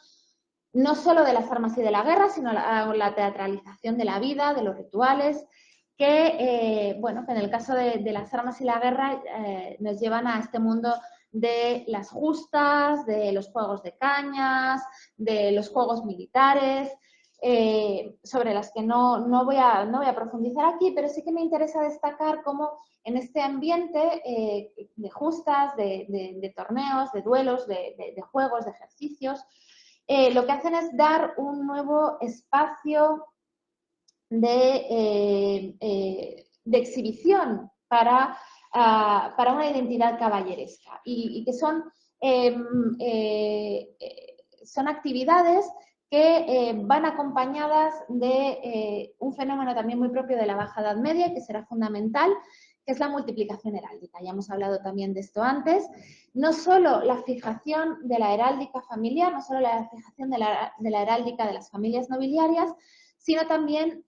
no solo de las armas y de la guerra, sino a la teatralización de la vida, de los rituales, que, bueno, que en el caso de las armas y la guerra nos llevan a este mundo de las justas, de los juegos de cañas, de los juegos militares, sobre las que no voy a profundizar aquí, pero sí que me interesa destacar cómo en este ambiente de justas, de torneos, de duelos, de juegos, de ejercicios, lo que hacen es dar un nuevo espacio de exhibición para una identidad caballeresca y que son actividades que van acompañadas de un fenómeno también muy propio de la Baja Edad Media, que será fundamental, que es la multiplicación heráldica. Ya hemos hablado también de esto antes. No solo la fijación de la heráldica familiar, no solo la fijación de la heráldica de las familias nobiliarias, sino también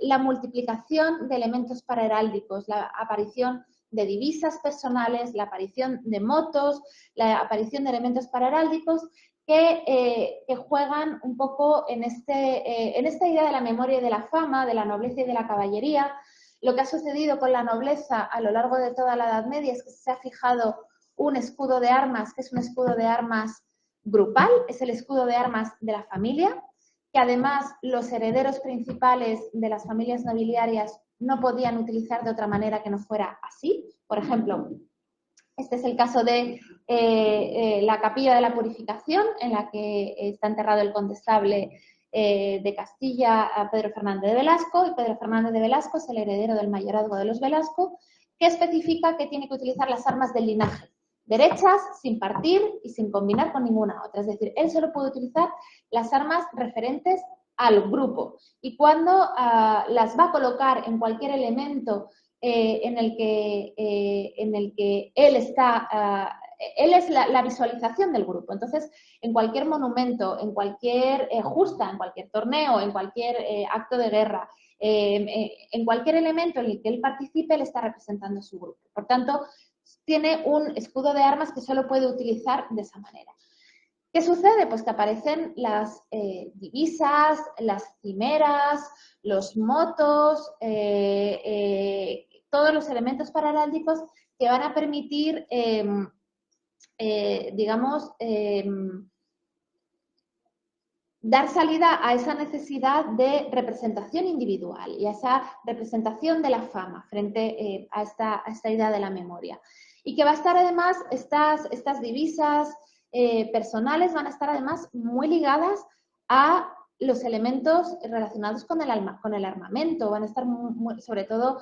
la multiplicación de elementos paraheráldicos, la aparición de divisas personales, la aparición de motos, la aparición de elementos paraheráldicos que juegan un poco en esta idea de la memoria y de la fama, de la nobleza y de la caballería. Lo que ha sucedido con la nobleza a lo largo de toda la Edad Media es que se ha fijado un escudo de armas, que es un escudo de armas grupal, es el escudo de armas de la familia, que además los herederos principales de las familias nobiliarias no podían utilizar de otra manera que no fuera así. Por ejemplo, este es el caso de la Capilla de la Purificación, en la que está enterrado el condestable de Castilla, Pedro Fernández de Velasco, y Pedro Fernández de Velasco es el heredero del mayorazgo de los Velasco, que especifica que tiene que utilizar las armas del linaje, derechas, sin partir y sin combinar con ninguna otra. Es decir, él solo puede utilizar las armas referentes al grupo. Y cuando las va a colocar en cualquier elemento en el que él está, él es la visualización del grupo. Entonces, en cualquier monumento, en cualquier justa, en cualquier torneo, en cualquier acto de guerra, en cualquier elemento en el que él participe, él está representando a su grupo. Por tanto, tiene un escudo de armas que solo puede utilizar de esa manera. ¿Qué sucede? Pues que aparecen las divisas, las cimeras, los motos, todos los elementos paraheráldicos que van a permitir, digamos, dar salida a esa necesidad de representación individual y a esa representación de la fama frente a esta idea de la memoria. Y que va a estar además, estas divisas personales van a estar además muy ligadas a los elementos relacionados con el armamento, van a estar sobre todo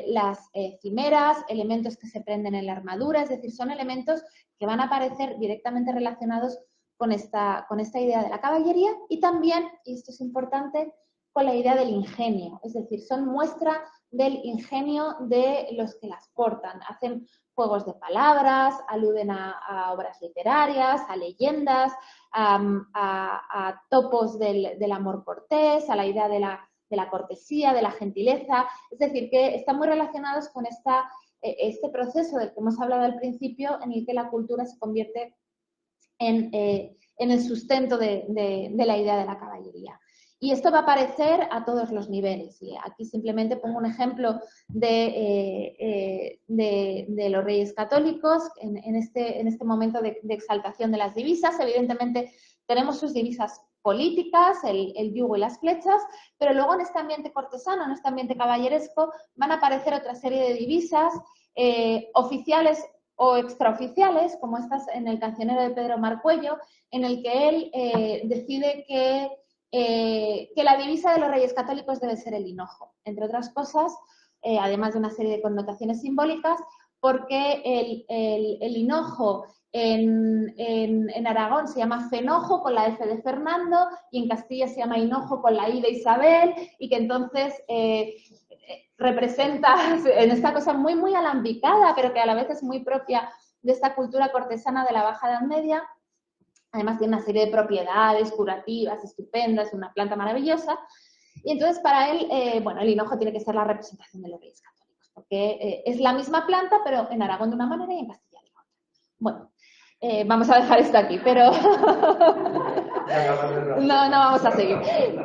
las cimeras, elementos que se prenden en la armadura, es decir, son elementos que van a aparecer directamente relacionados con esta idea de la caballería y también, y esto es importante, con la idea del ingenio, es decir, son muestra del ingenio de los que las portan, hacen juegos de palabras, aluden a obras literarias, a leyendas, a topos del amor cortés, a la idea de la cortesía, de la gentileza, es decir, que están muy relacionados con este proceso del que hemos hablado al principio, en el que la cultura se convierte en el sustento de la idea de la caballería. Y esto va a aparecer a todos los niveles. Y aquí simplemente pongo un ejemplo de los reyes católicos en este momento de exaltación de las divisas. Evidentemente tenemos sus divisas políticas, el yugo y las flechas, pero luego en este ambiente cortesano, en este ambiente caballeresco, van a aparecer otra serie de divisas oficiales o extraoficiales, como estas en el cancionero de Pedro Marcuello, en el que él decide que la divisa de los reyes católicos debe ser el hinojo, entre otras cosas, además de una serie de connotaciones simbólicas, porque el hinojo en Aragón se llama fenojo con la F de Fernando y en Castilla se llama hinojo con la I de Isabel y que entonces representa en esta cosa muy, muy alambicada, pero que a la vez es muy propia de esta cultura cortesana de la Baja Edad Media, Además tiene una serie de propiedades curativas estupendas, una planta maravillosa. Y entonces para él, bueno, el hinojo tiene que ser la representación de los Reyes Católicos, porque es la misma planta, pero en Aragón de una manera y en Castilla de otra. Bueno, vamos a dejar esto aquí, pero no vamos a seguir.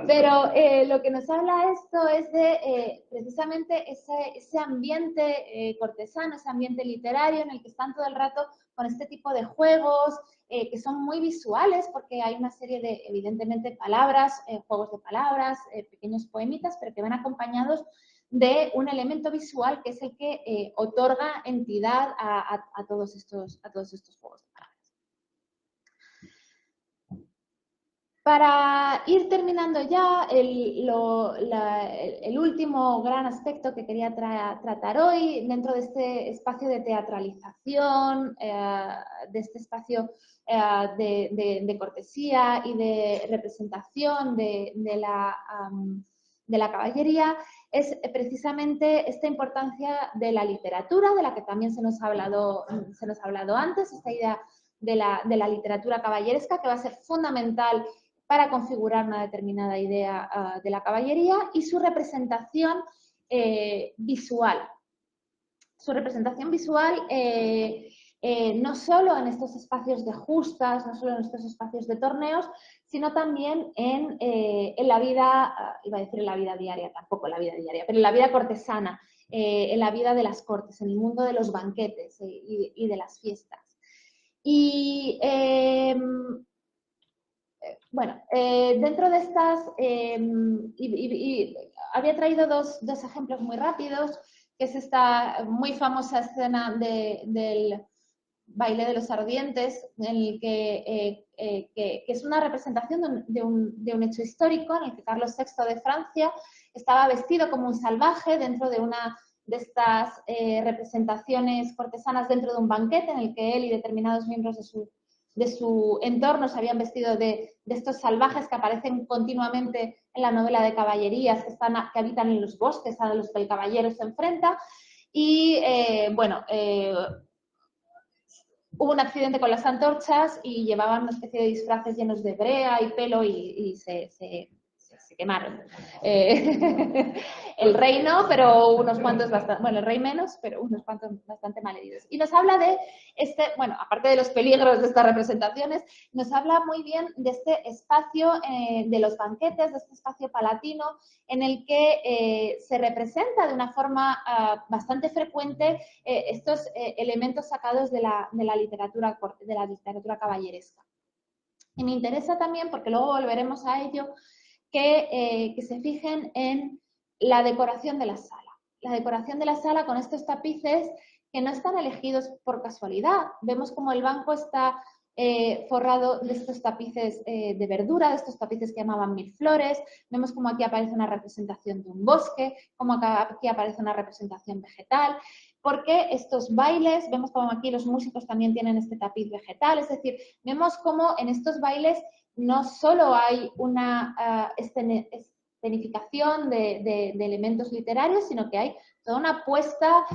Pero lo que nos habla esto es de precisamente ese ambiente cortesano, ese ambiente literario en el que están todo el rato con este tipo de juegos que son muy visuales porque hay una serie de, evidentemente, palabras, juegos de palabras, pequeños poemitas, pero que van acompañados de un elemento visual que es el que otorga entidad a todos estos juegos de palabras. Para ir terminando ya, el último gran aspecto que quería tratar hoy, dentro de este espacio de teatralización, de este espacio de cortesía y de representación de la caballería, es precisamente esta importancia de la literatura, de la que también se nos ha hablado antes, esta idea de la literatura caballeresca, que va a ser fundamental para configurar una determinada idea de la caballería, y su representación visual. Su representación visual no solo en estos espacios de justas, no solo en estos espacios de torneos, sino también en la vida, iba a decir en la vida diaria, tampoco en la vida diaria, pero en la vida cortesana, en la vida de las cortes, en el mundo de los banquetes y de las fiestas. Y bueno, dentro de estas, había traído dos ejemplos muy rápidos, que es esta muy famosa escena del baile de los ardientes, en el que es una representación de un hecho histórico en el que Carlos VI de Francia estaba vestido como un salvaje dentro de una de estas representaciones cortesanas dentro de un banquete en el que él y determinados miembros de su entorno se habían vestido de estos salvajes que aparecen continuamente en la novela de caballerías, que habitan en los bosques a los que el caballero se enfrenta. Y bueno, hubo un accidente con las antorchas y llevaban una especie de disfraces llenos de brea y pelo y se quemaron. El rey no, pero unos cuantos bastante, bueno, el rey menos, pero unos cuantos bastante malheridos. Y nos habla de bueno, aparte de los peligros de estas representaciones, nos habla muy bien de este espacio de los banquetes, de este espacio palatino, en el que se representa de una forma bastante frecuente estos elementos sacados de la literatura caballeresca. Y me interesa también, porque luego volveremos a ello, que se fijen en la decoración de la sala. La decoración de la sala con estos tapices que no están elegidos por casualidad. Vemos como el banco está forrado de estos tapices de verdura, de estos tapices que llamaban mirflores. Vemos como aquí aparece una representación de un bosque, como aquí aparece una representación vegetal, porque estos bailes, vemos como aquí los músicos también tienen este tapiz vegetal, es decir, vemos como en estos bailes no solo hay una escenificación de elementos literarios, sino que hay toda una puesta,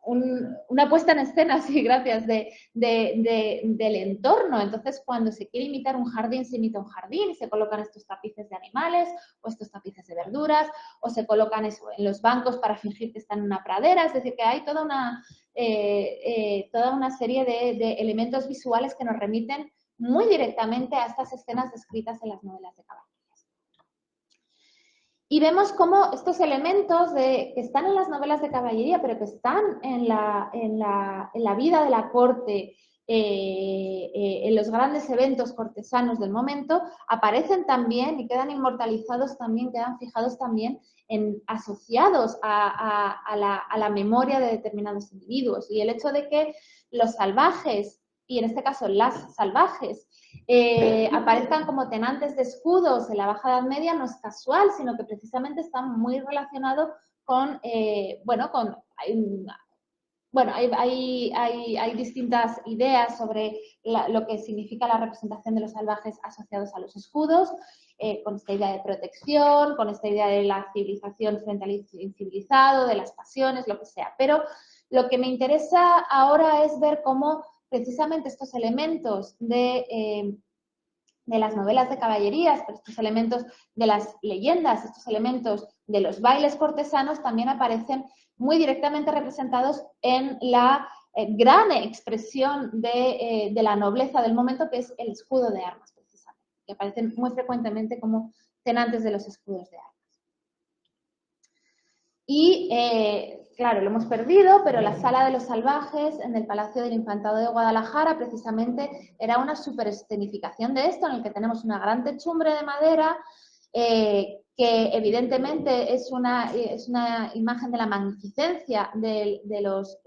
una puesta en escena, sí, gracias, del entorno. Entonces, cuando se quiere imitar un jardín, se imita un jardín, se colocan estos tapices de animales o estos tapices de verduras, o se colocan eso en los bancos para fingir que están en una pradera. Es decir, que hay toda una serie de elementos visuales que nos remiten muy directamente a estas escenas descritas en las novelas de caballerías. Y vemos cómo estos elementos que están en las novelas de caballería, pero que están en la vida de la corte, en los grandes eventos cortesanos del momento, aparecen también y quedan inmortalizados también, quedan fijados también asociados a la memoria de determinados individuos. Y el hecho de que los salvajes, y en este caso las salvajes, aparezcan como tenantes de escudos en la Baja Edad Media no es casual, sino que precisamente está muy relacionado con, hay distintas ideas sobre lo que significa la representación de los salvajes asociados a los escudos, con esta idea de protección, con esta idea de la civilización frente al incivilizado, de las pasiones, lo que sea. Pero lo que me interesa ahora es ver cómo precisamente estos elementos de las novelas de caballerías, pero estos elementos de las leyendas, estos elementos de los bailes cortesanos también aparecen muy directamente representados en la gran expresión de la nobleza del momento, que es el escudo de armas, precisamente, que aparecen muy frecuentemente como tenantes de los escudos de armas. Y, claro, lo hemos perdido, pero la Sala de los Salvajes en el Palacio del Infantado de Guadalajara precisamente era una superescenificación de esto, en el que tenemos una gran techumbre de madera, que evidentemente es una imagen de la magnificencia de los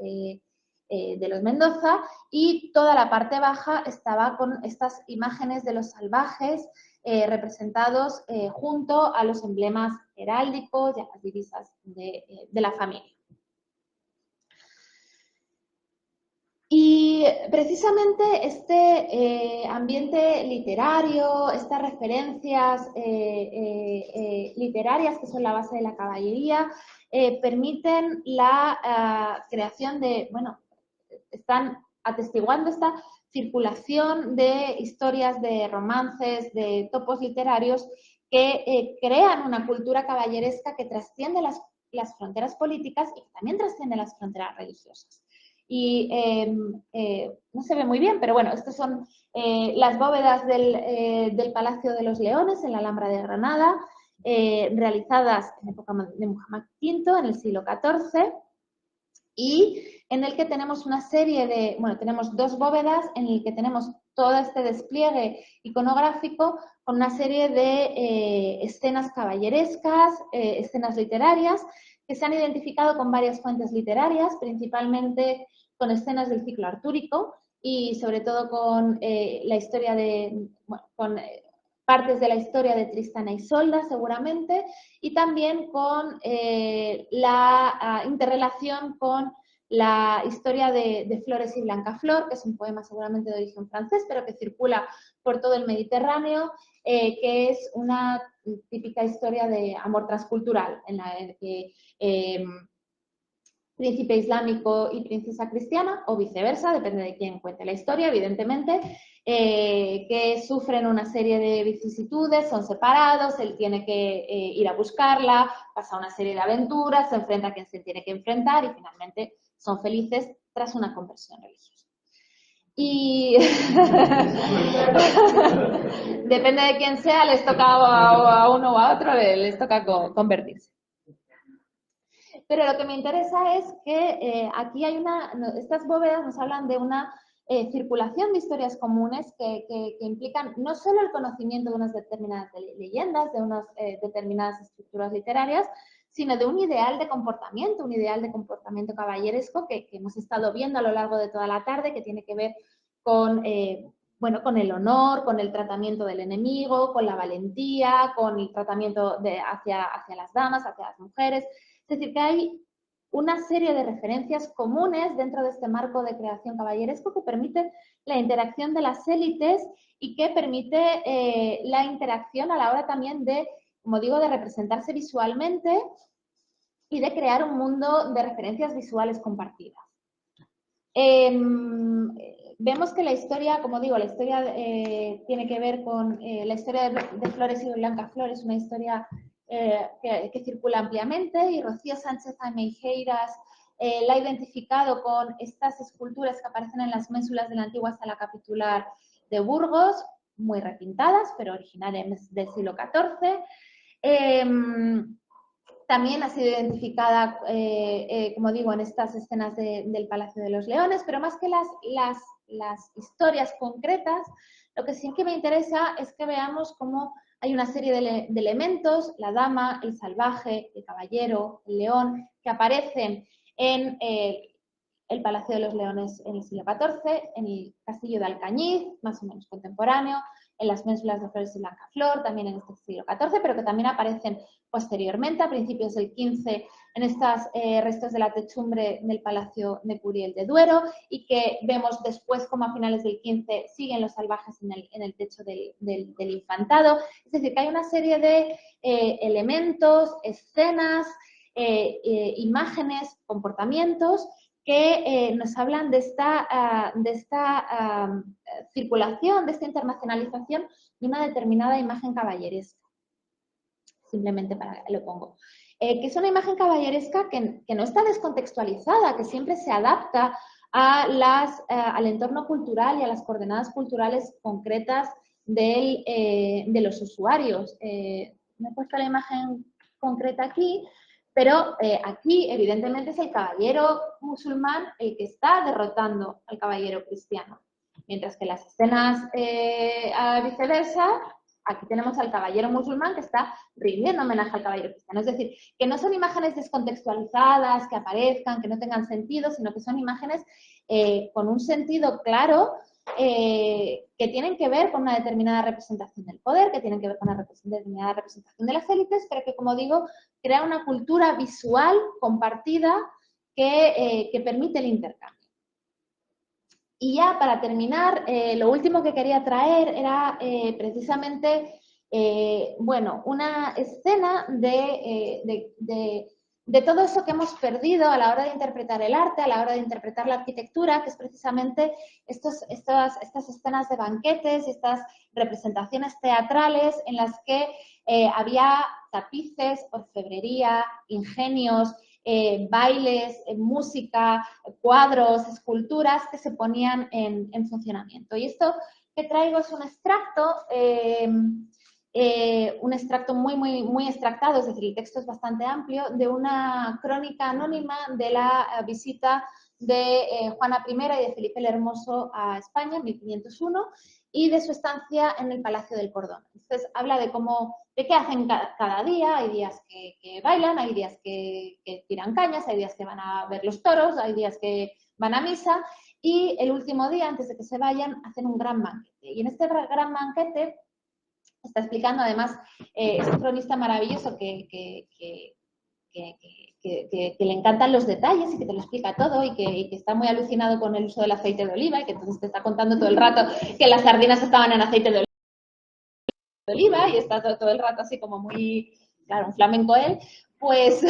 Mendoza, y toda la parte baja estaba con estas imágenes de los salvajes representados junto a los emblemas heráldicos y a las divisas de la familia. Y precisamente este ambiente literario, estas referencias literarias que son la base de la caballería, permiten la creación de, bueno, están atestiguando esta circulación de historias, de romances, de topos literarios que crean una cultura caballeresca que trasciende las fronteras políticas y que también trasciende las fronteras religiosas. Y no se ve muy bien, pero bueno, estas son las bóvedas del Palacio de los Leones en la Alhambra de Granada, realizadas en época de Muhammad V, en el siglo XIV, y en el que tenemos una serie de, bueno, tenemos dos bóvedas en el que tenemos todo este despliegue iconográfico con una serie de escenas caballerescas, escenas literarias, que se han identificado con varias fuentes literarias, principalmente con escenas del ciclo artúrico y sobre todo con la historia de, bueno, con partes de la historia de Tristán e Isolda, seguramente, y también con la interrelación con la historia de Flores y Blancaflor, que es un poema seguramente de origen francés, pero que circula por todo el Mediterráneo, que es una típica historia de amor transcultural, en la que príncipe islámico y princesa cristiana, o viceversa, depende de quién cuente la historia, evidentemente, que sufren una serie de vicisitudes, son separados, él tiene que ir a buscarla, pasa una serie de aventuras, se enfrenta a quien se tiene que enfrentar y finalmente son felices tras una conversión religiosa. Y depende de quién sea, les toca a uno o a otro, les toca convertirse. Pero lo que me interesa es que aquí hay estas bóvedas nos hablan de una circulación de historias comunes que implican no solo el conocimiento de unas determinadas leyendas, de unas determinadas estructuras literarias, sino de un ideal de comportamiento caballeresco que hemos estado viendo a lo largo de toda la tarde, que tiene que ver con, bueno, con el honor, con el tratamiento del enemigo, con la valentía, con el tratamiento hacia las damas, hacia las mujeres. Es decir, que hay una serie de referencias comunes dentro de este marco de creación caballeresco que permite la interacción de las élites y que permite la interacción a la hora también de, como digo, de representarse visualmente y de crear un mundo de referencias visuales compartidas. Vemos que la historia, como digo, la historia tiene que ver con la historia de Flores y Blancaflor, es una historia que circula ampliamente, y Rocío Sánchez Ameijeiras la ha identificado con estas esculturas que aparecen en las ménsulas de la antigua sala capitular de Burgos, muy repintadas, pero originarias del siglo XIV. También ha sido identificada, como digo, en estas escenas del Palacio de los Leones, pero más que las historias concretas, lo que sí que me interesa es que veamos cómo hay una serie de elementos, la dama, el salvaje, el caballero, el león, que aparecen en el Palacio de los Leones en el siglo XIV, en el Castillo de Alcañiz, más o menos contemporáneo, en las ménsulas de Flores y Blancaflor, también en este siglo XIV, pero que también aparecen posteriormente, a principios del XV, en estos restos de la techumbre del Palacio de Curiel de Duero, y que vemos después como a finales del XV siguen los salvajes en el techo del infantado. Es decir, que hay una serie de elementos, escenas, imágenes, comportamientos que nos hablan de esta circulación, de esta internacionalización de una determinada imagen caballeresca. Simplemente para lo pongo. Que es una imagen caballeresca que no está descontextualizada, que siempre se adapta a al entorno cultural y a las coordenadas culturales concretas de los usuarios. Me he puesto la imagen concreta aquí, pero aquí evidentemente es el caballero musulmán el que está derrotando al caballero cristiano, mientras que las escenas a viceversa, aquí tenemos al caballero musulmán que está rindiendo homenaje al caballero cristiano. Es decir, que no son imágenes descontextualizadas, que aparezcan, que no tengan sentido, sino que son imágenes con un sentido claro, que tienen que ver con una determinada representación del poder, que tienen que ver con una determinada representación de las élites, pero que, como digo, crea una cultura visual compartida que permite el intercambio. Y ya para terminar, lo último que quería traer era precisamente, bueno, una escena de todo eso que hemos perdido a la hora de interpretar el arte, a la hora de interpretar la arquitectura, que es precisamente estas escenas de banquetes, estas representaciones teatrales en las que había tapices, orfebrería, ingenios, bailes, música, cuadros, esculturas que se ponían en funcionamiento. Y esto que traigo es un extracto muy extractado, es decir, el texto es bastante amplio, de una crónica anónima de la visita de Juana I y de Felipe el Hermoso a España en 1501 y de su estancia en el Palacio del Cordón. Entonces, habla de qué hacen cada día. Hay días que bailan, hay días que tiran cañas, hay días que van a ver los toros, hay días que van a misa, y el último día, antes de que se vayan, hacen un gran banquete. Y en este gran banquete está explicando, además, es un cronista maravilloso que le encantan los detalles y que te lo explica todo y que está muy alucinado con el uso del aceite de oliva y que entonces te está contando todo el rato que las sardinas estaban en aceite de oliva y está todo el rato así como muy, claro, un flamenco él, pues,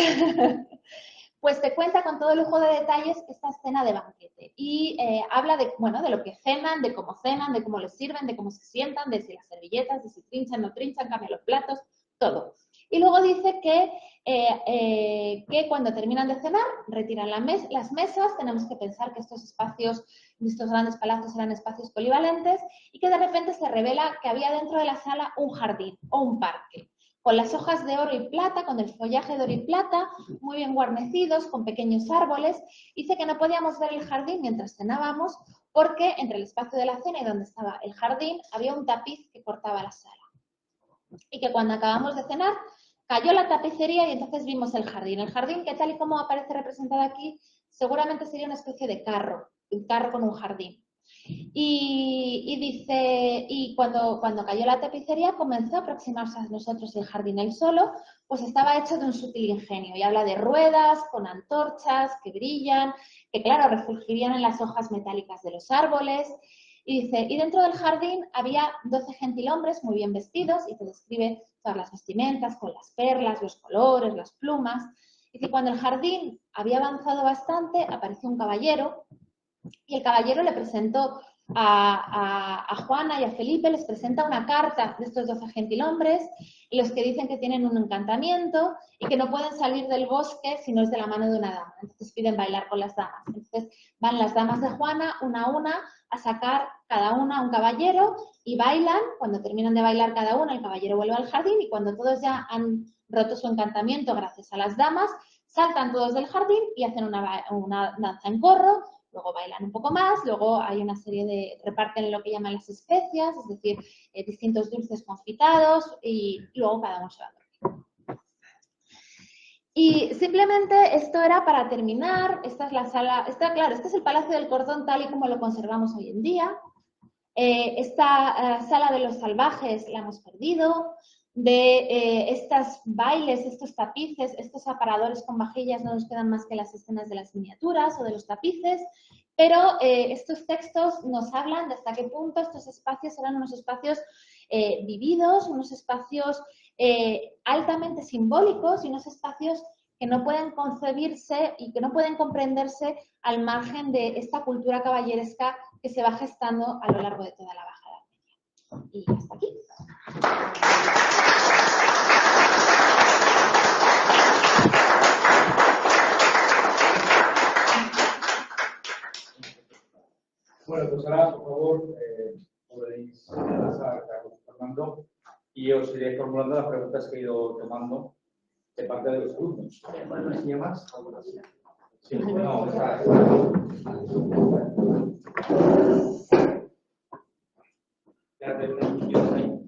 pues te cuenta con todo lujo de detalles esta escena de banquete y habla de, bueno, de lo que cenan, de cómo les sirven, de cómo se sientan, de si las servilletas, de si trinchan, no trinchan, cambian los platos, todo. Y luego dice que cuando terminan de cenar, retiran las mesas, tenemos que pensar que estos espacios, estos grandes palacios eran espacios polivalentes y que de repente se revela que había dentro de la sala un jardín o un parque, con las hojas de oro y plata, con el follaje de oro y plata, muy bien guarnecidos, con pequeños árboles. Dice que no podíamos ver el jardín mientras cenábamos porque entre el espacio de la cena y donde estaba el jardín había un tapiz que cortaba la sala. Y que cuando acabamos de cenar, cayó la tapicería y entonces vimos el jardín. El jardín, que tal y como aparece representado aquí, seguramente sería una especie de carro, un carro con un jardín. Y dice, y cuando cayó la tapicería comenzó a aproximarse a nosotros el jardín. Él solo, pues estaba hecho de un sutil ingenio y habla de ruedas con antorchas que brillan, que claro, refulgirían en las hojas metálicas de los árboles. Y dice, y dentro del jardín había 12 gentilhombres muy bien vestidos y te describe todas las vestimentas con las perlas, los colores, las plumas. Y que cuando el jardín había avanzado bastante, apareció un caballero y el caballero le presentó a Juana y a Felipe, les presenta una carta de estos 12 gentilhombres, y los que dicen que tienen un encantamiento y que no pueden salir del bosque si no es de la mano de una dama. Entonces piden bailar con las damas. Entonces van las damas de Juana, una a una, a sacar cada una a un caballero y bailan. Cuando terminan de bailar cada una, el caballero vuelve al jardín y cuando todos ya han roto su encantamiento gracias a las damas, saltan todos del jardín y hacen una danza en corro. Luego bailan un poco más, luego hay una serie de, reparten lo que llaman las especias, es decir, distintos dulces confitados y luego cada uno se va a dormir. Y simplemente esto era para terminar, esta es la sala, claro, este es el Palacio del Cordón tal y como lo conservamos hoy en día. Esta sala de los salvajes la hemos perdido. De estos bailes, estos tapices, estos aparadores con vajillas no nos quedan más que las escenas de las miniaturas o de los tapices, pero estos textos nos hablan de hasta qué punto estos espacios eran unos espacios vividos, unos espacios altamente simbólicos y unos espacios que no pueden concebirse y que no pueden comprenderse al margen de esta cultura caballeresca que se va gestando a lo largo de toda la Baja Edad Media. Y hasta aquí. Bueno, pues ahora, por favor, podéis pasar a Carlos Fernando y os iré formulando las preguntas que he ido tomando de parte de los alumnos. ¿Algunas llamas? Sí, no, está. Quédate unos minutos ahí.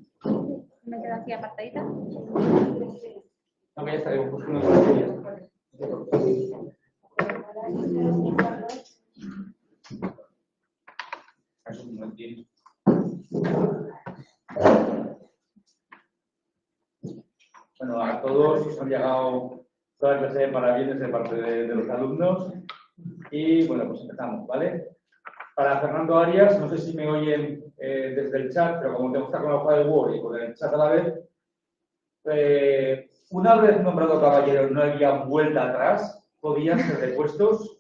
¿Me quedo aquí apartadita? No, ya estaremos buscando unas sillas. Un momentito. Bueno, a todos os han llegado toda clase de parabienes de parte de los alumnos y bueno, pues empezamos, ¿vale? Para Fernando Arias, no sé si me oyen desde el chat, pero como tengo que estar con la hoja de Word y con el chat a la vez, una vez nombrado caballero no había vuelta atrás, podían ser depuestos.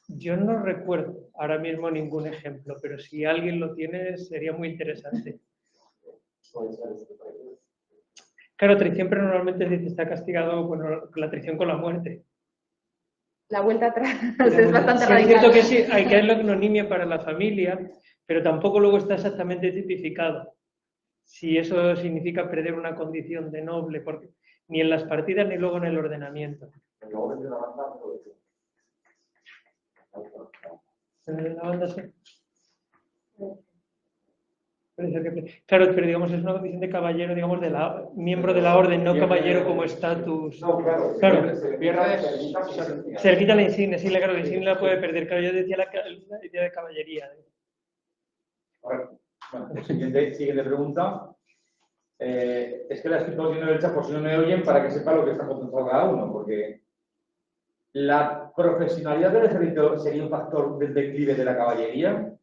Yo no recuerdo ahora mismo ningún ejemplo, pero si alguien lo tiene sería muy interesante. Claro, traición, pero normalmente dice está castigado con la traición con la muerte. La vuelta atrás es bastante Sí, radical. es cierto que sí, hay que darle ignominia para la familia, pero tampoco luego está exactamente tipificado. Si eso significa perder una condición de noble, porque ni en las partidas ni luego en el ordenamiento. En la banda sí. Claro, pero digamos es una condición de caballero, digamos, de miembro de la orden, no caballero como estatus. No, claro. Claro. Se le quita la insignia, sí, claro, la insignia la puede perder. Claro, yo decía la idea de caballería. Correcto. Bueno, siguiente pregunta. Es que la estoy poniendo en el chat por si no me oyen para que sepa lo que está contestando cada uno, porque ¿la profesionalidad del ejército sería un factor del declive de la caballería?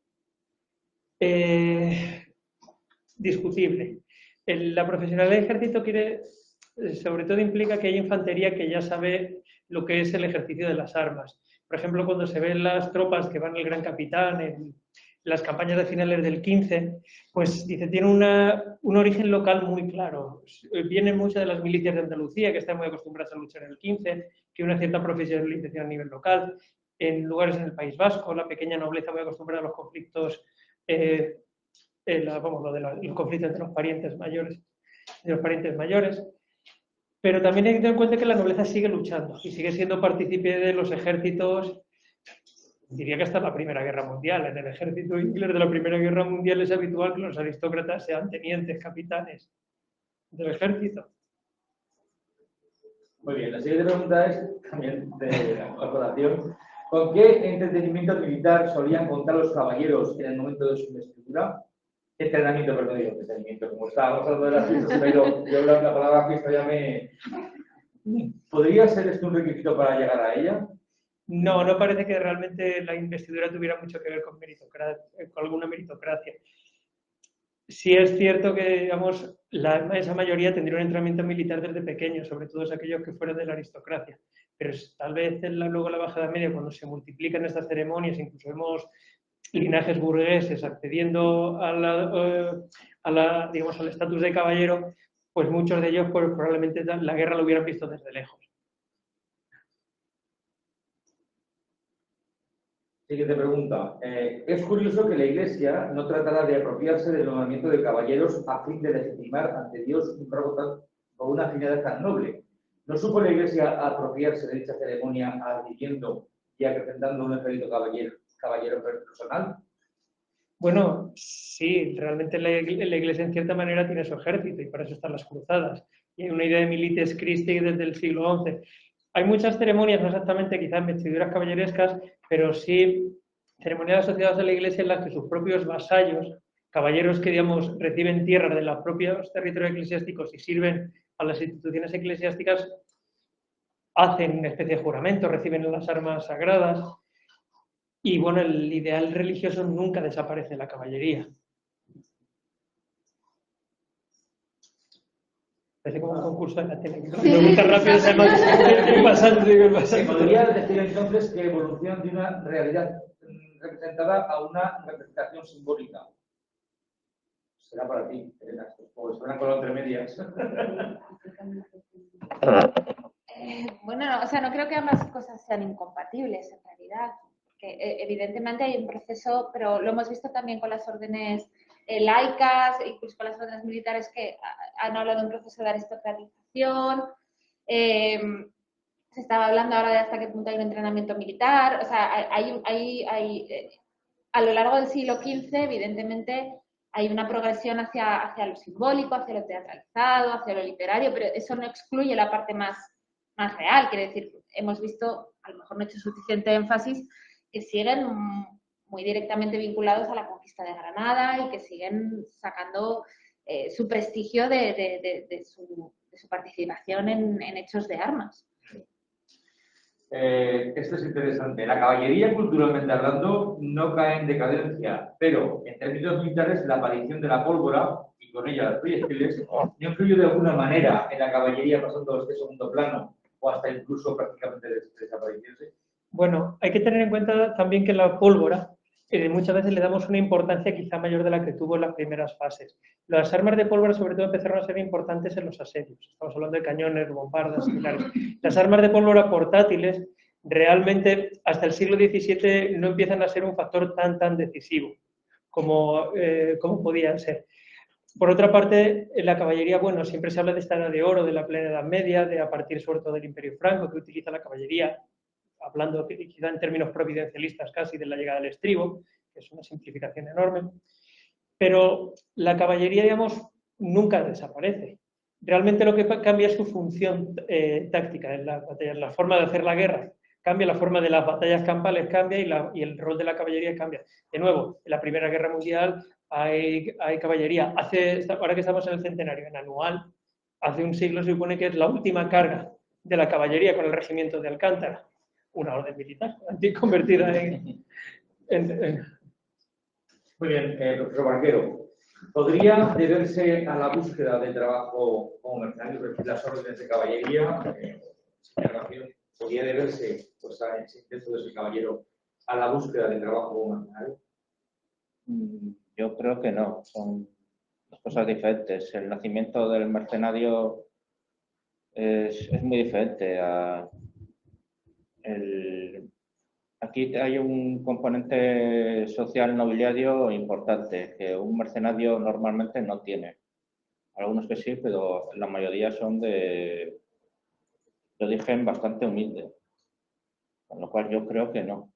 Discutible. La profesionalidad del ejército sobre todo implica que hay infantería que ya sabe lo que es el ejercicio de las armas. Por ejemplo, cuando se ven las tropas que van el Gran Capitán en las campañas de finales del 15, pues dice, tiene un origen local muy claro. Vienen muchas de las milicias de Andalucía, que están muy acostumbradas a luchar en el 15, que una cierta profesionalización a nivel local. En lugares en el País Vasco, la pequeña nobleza muy acostumbrada a los conflictos el conflicto entre los parientes mayores, pero también hay que tener en cuenta que la nobleza sigue luchando y sigue siendo partícipe de los ejércitos, diría que hasta la Primera Guerra Mundial. En el ejército inglés de la Primera Guerra Mundial es habitual que los aristócratas sean tenientes, capitanes del ejército. Muy bien, la siguiente pregunta es también de la corporación. ¿Con qué entretenimiento militar solían contar los caballeros en el momento de su investidura? Entrenamiento, perdón, digo, entretenimiento, como estábamos hablando de las fiestas, pero yo la palabra fiesta ya me... ¿Podría ser esto un requisito para llegar a ella? No, no parece que realmente la investidura tuviera mucho que ver con alguna meritocracia. Sí es cierto que, digamos, esa mayoría tendría un entrenamiento militar desde pequeños, sobre todo aquellos que fueron de la aristocracia. Pero tal vez luego la Baja Edad Media, cuando se multiplican estas ceremonias, incluso vemos linajes burgueses accediendo digamos, al estatus de caballero, pues muchos de ellos pues, probablemente la guerra lo hubieran visto desde lejos. Siguiente pregunta. Es curioso que la Iglesia no tratara de apropiarse del nombramiento de caballeros a fin de legitimar ante Dios un cargo con una finalidad tan noble. ¿No supo la Iglesia apropiarse de dicha ceremonia adquiriendo y acrecentando un ejército caballero personal? Bueno, sí, realmente la Iglesia en cierta manera tiene su ejército y para eso están las cruzadas. Y hay una idea de milites Christi desde el siglo XI. Hay muchas ceremonias, no exactamente quizás investiduras caballerescas, pero sí ceremonias asociadas a la Iglesia en las que sus propios vasallos, caballeros que, digamos, reciben tierras de los propios territorios eclesiásticos y sirven a las instituciones eclesiásticas, hacen una especie de juramento, reciben las armas sagradas. Y bueno, el ideal religioso nunca desaparece en la caballería. Parece como un concurso de la tele. Que Sí. pregunta rápido, se llama ir pasando, ir Se pasando. podría decir entonces que evolución de una realidad representada a una representación simbólica. Será para ti, Elena, porque suena con entre medias. Bueno, no, o sea, no creo que ambas cosas sean incompatibles en realidad, porque evidentemente hay un proceso, pero lo hemos visto también con las órdenes laicas, incluso con las órdenes militares que han hablado de un proceso de aristocratización. Se estaba hablando ahora de hasta qué punto hay un entrenamiento militar. O sea, a lo largo del siglo XV, evidentemente, hay una progresión hacia lo simbólico, hacia lo teatralizado, hacia lo literario, pero eso no excluye la parte más real. Quiere decir, hemos visto, a lo mejor no he hecho suficiente énfasis, que siguen muy directamente vinculados a la conquista de Granada y que siguen sacando su prestigio de su participación en hechos de armas. Esto es interesante. La caballería, culturalmente hablando, no cae en decadencia, pero en términos militares, la aparición de la pólvora y con ella los proyectiles no influyó de alguna manera en la caballería pasando a este segundo plano o hasta incluso prácticamente desapareciéndose. Bueno, hay que tener en cuenta también que la pólvora muchas veces le damos una importancia quizá mayor de la que tuvo en las primeras fases. Las armas de pólvora sobre todo empezaron a ser importantes en los asedios. Estamos hablando de cañones, bombardas, similares. Las armas de pólvora portátiles realmente hasta el siglo XVII no empiezan a ser un factor tan decisivo como podían ser. Por otra parte, en la caballería, bueno, siempre se habla de esta edad de oro, de la plena Edad Media, de a partir sobre todo del Imperio Franco, que utiliza la caballería, hablando quizá en términos providencialistas casi de la llegada del estribo, que es una simplificación enorme, pero la caballería, digamos, nunca desaparece. Realmente lo que cambia es su función táctica en las batallas, la forma de hacer la guerra cambia, la forma de las batallas campales cambia y el rol de la caballería cambia. De nuevo, en la Primera Guerra Mundial hay caballería. Ahora que estamos en el centenario, en Anual, hace un siglo se supone que es la última carga de la caballería con el regimiento de Alcántara, una orden militar, convertida Muy bien, profesor Banquero. ¿Podría deberse a la búsqueda del trabajo como mercenario, es decir, las órdenes de caballería? ¿Podría deberse pues, a ese intento de ese caballero a la búsqueda del trabajo como mercenario? Yo creo que no, son dos cosas diferentes. El nacimiento del mercenario es muy diferente a Aquí hay un componente social nobiliario importante que un mercenario normalmente no tiene. Algunos que sí, pero la mayoría son de origen bastante humilde, con lo cual yo creo que no.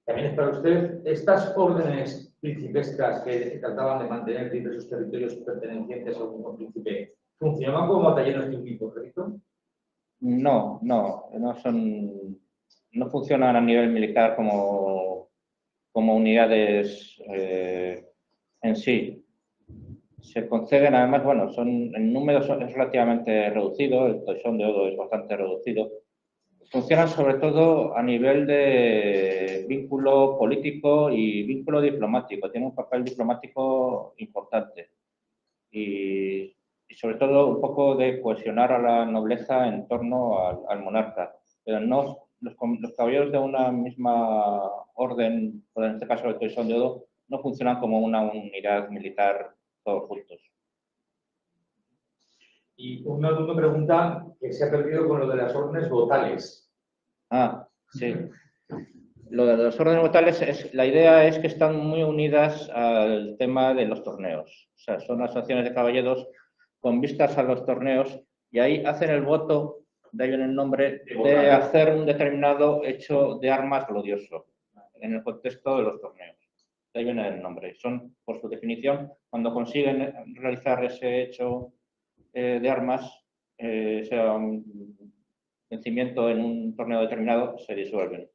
También es para usted, estas órdenes principescas que trataban de mantener libres sus territorios pertenecientes a un príncipe, ¿funcionaban como batallones de un mismo ejército? No funcionan a nivel militar como unidades en sí. Se conceden, además, bueno, en números es relativamente reducido, el toisón de oro es bastante reducido. Funcionan sobre todo a nivel de vínculo político y vínculo diplomático. Tienen un papel diplomático importante. Y sobre todo un poco de cohesionar a la nobleza en torno al monarca. Pero no los caballeros de una misma orden, en este caso el toisón de oro, no funcionan como una unidad militar todos juntos. Y una pregunta que se ha perdido con lo de las órdenes votales. Ah, sí. Lo de las órdenes votales, la idea es que están muy unidas al tema de los torneos. O sea, son asociaciones de caballeros con vistas a los torneos y ahí hacen el voto, de ahí viene el nombre, de hacer un determinado hecho de armas glorioso en el contexto de los torneos. De ahí viene el nombre. Son, por su definición, cuando consiguen realizar ese hecho de armas, sea un vencimiento en un torneo determinado, se disuelven.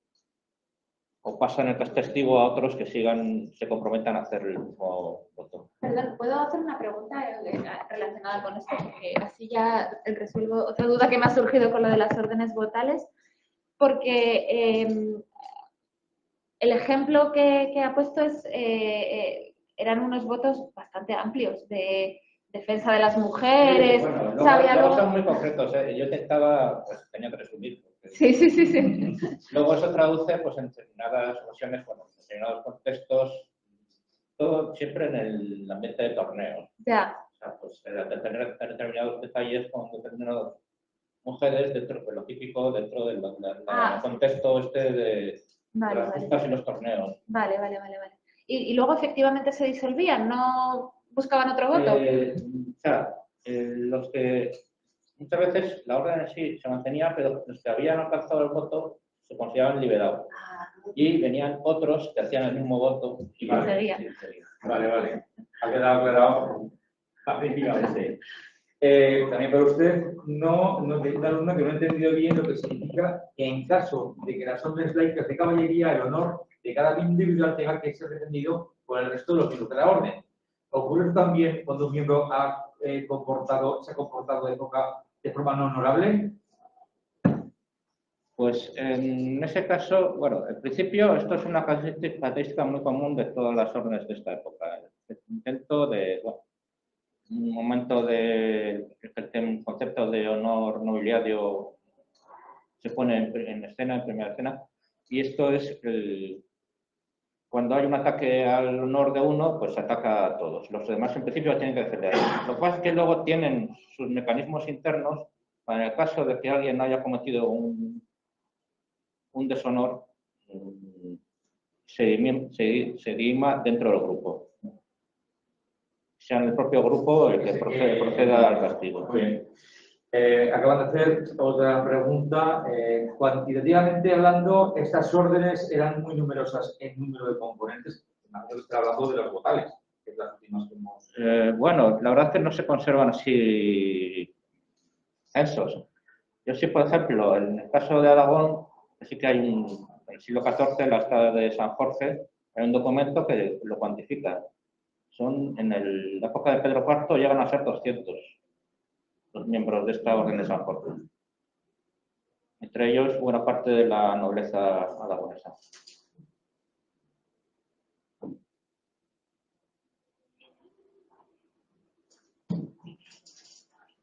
O pasan el testigo a otros que se comprometan a hacer el mismo voto. Perdón, ¿puedo hacer una pregunta relacionada con esto? Porque así ya resuelvo otra duda que me ha surgido con lo de las órdenes votales. Porque el ejemplo que ha puesto eran unos votos bastante amplios de defensa de las mujeres. Sí, bueno, O sea, había luego luego- son muy concretos. Yo intentaba, pues tenía que resumir. Porque Sí, sí, sí, sí. luego eso traduce pues, en determinadas ocasiones, bueno, en determinados contextos, todo siempre en el ambiente de torneos. Ya, O sea, pues tener determinados detalles con determinadas mujeres dentro de lo típico, dentro del contexto de vale, las vale. justas y los torneos. Vale, vale, vale, vale. Y luego efectivamente se disolvían, no buscaban otro voto. O sea, los que muchas veces la orden en sí se mantenía, pero los que habían alcanzado el voto se consideraban liberados. Ah, Y venían otros que hacían el mismo voto y Vale. Seguían. sí, seguían. Vale, vale. Ha quedado aclarado magníficamente. También para usted, no tiene una alumna que no ha entendido bien lo que significa que en caso de que las órdenes laicas de caballería, el honor de cada individual tenga que ser defendido por el resto de los miembros de la orden. ¿Ocurre también cuando un miembro se ha comportado de forma no honorable? Pues en ese caso, bueno, en principio esto es una característica muy común de todas las órdenes de esta época. El intento de, bueno, un momento de que el concepto de honor nobiliario se pone en escena, en primera escena, y esto es cuando hay un ataque al honor de uno, pues se ataca a todos. Los demás en principio tienen que defender. Lo que pasa es que luego tienen sus mecanismos internos para en el caso de que alguien haya cometido un deshonor, se dirima dentro del grupo. Sea en el propio grupo el que proceda al castigo. Muy bien. Acaban de hacer otra pregunta. Cuantitativamente hablando, estas órdenes eran muy numerosas en número de componentes. Imagino que está hablando de los vocales, que es las últimas que hemos... Bueno, la verdad es que no se conservan así censos. Yo sí, por ejemplo, en el caso de Aragón, sí que hay en el siglo XIV, en la Estada de San Jorge, hay un documento que lo cuantifica. En la época de Pedro IV llegan a ser 200 los miembros de esta orden de San Jorge. Entre ellos, buena parte de la nobleza aragonesa.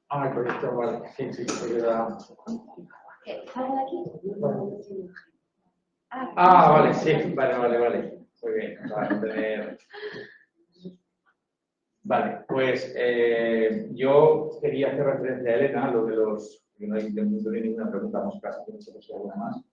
Ah, el proyecto, vale. Sí, se queda... ¿Salgo de aquí? Ah, vale, sí, vale. Muy bien, para no tener... Vale, pues yo quería hacer referencia a Elena, lo de los... que no hay ninguna pregunta más casi, no sé si hay alguna más.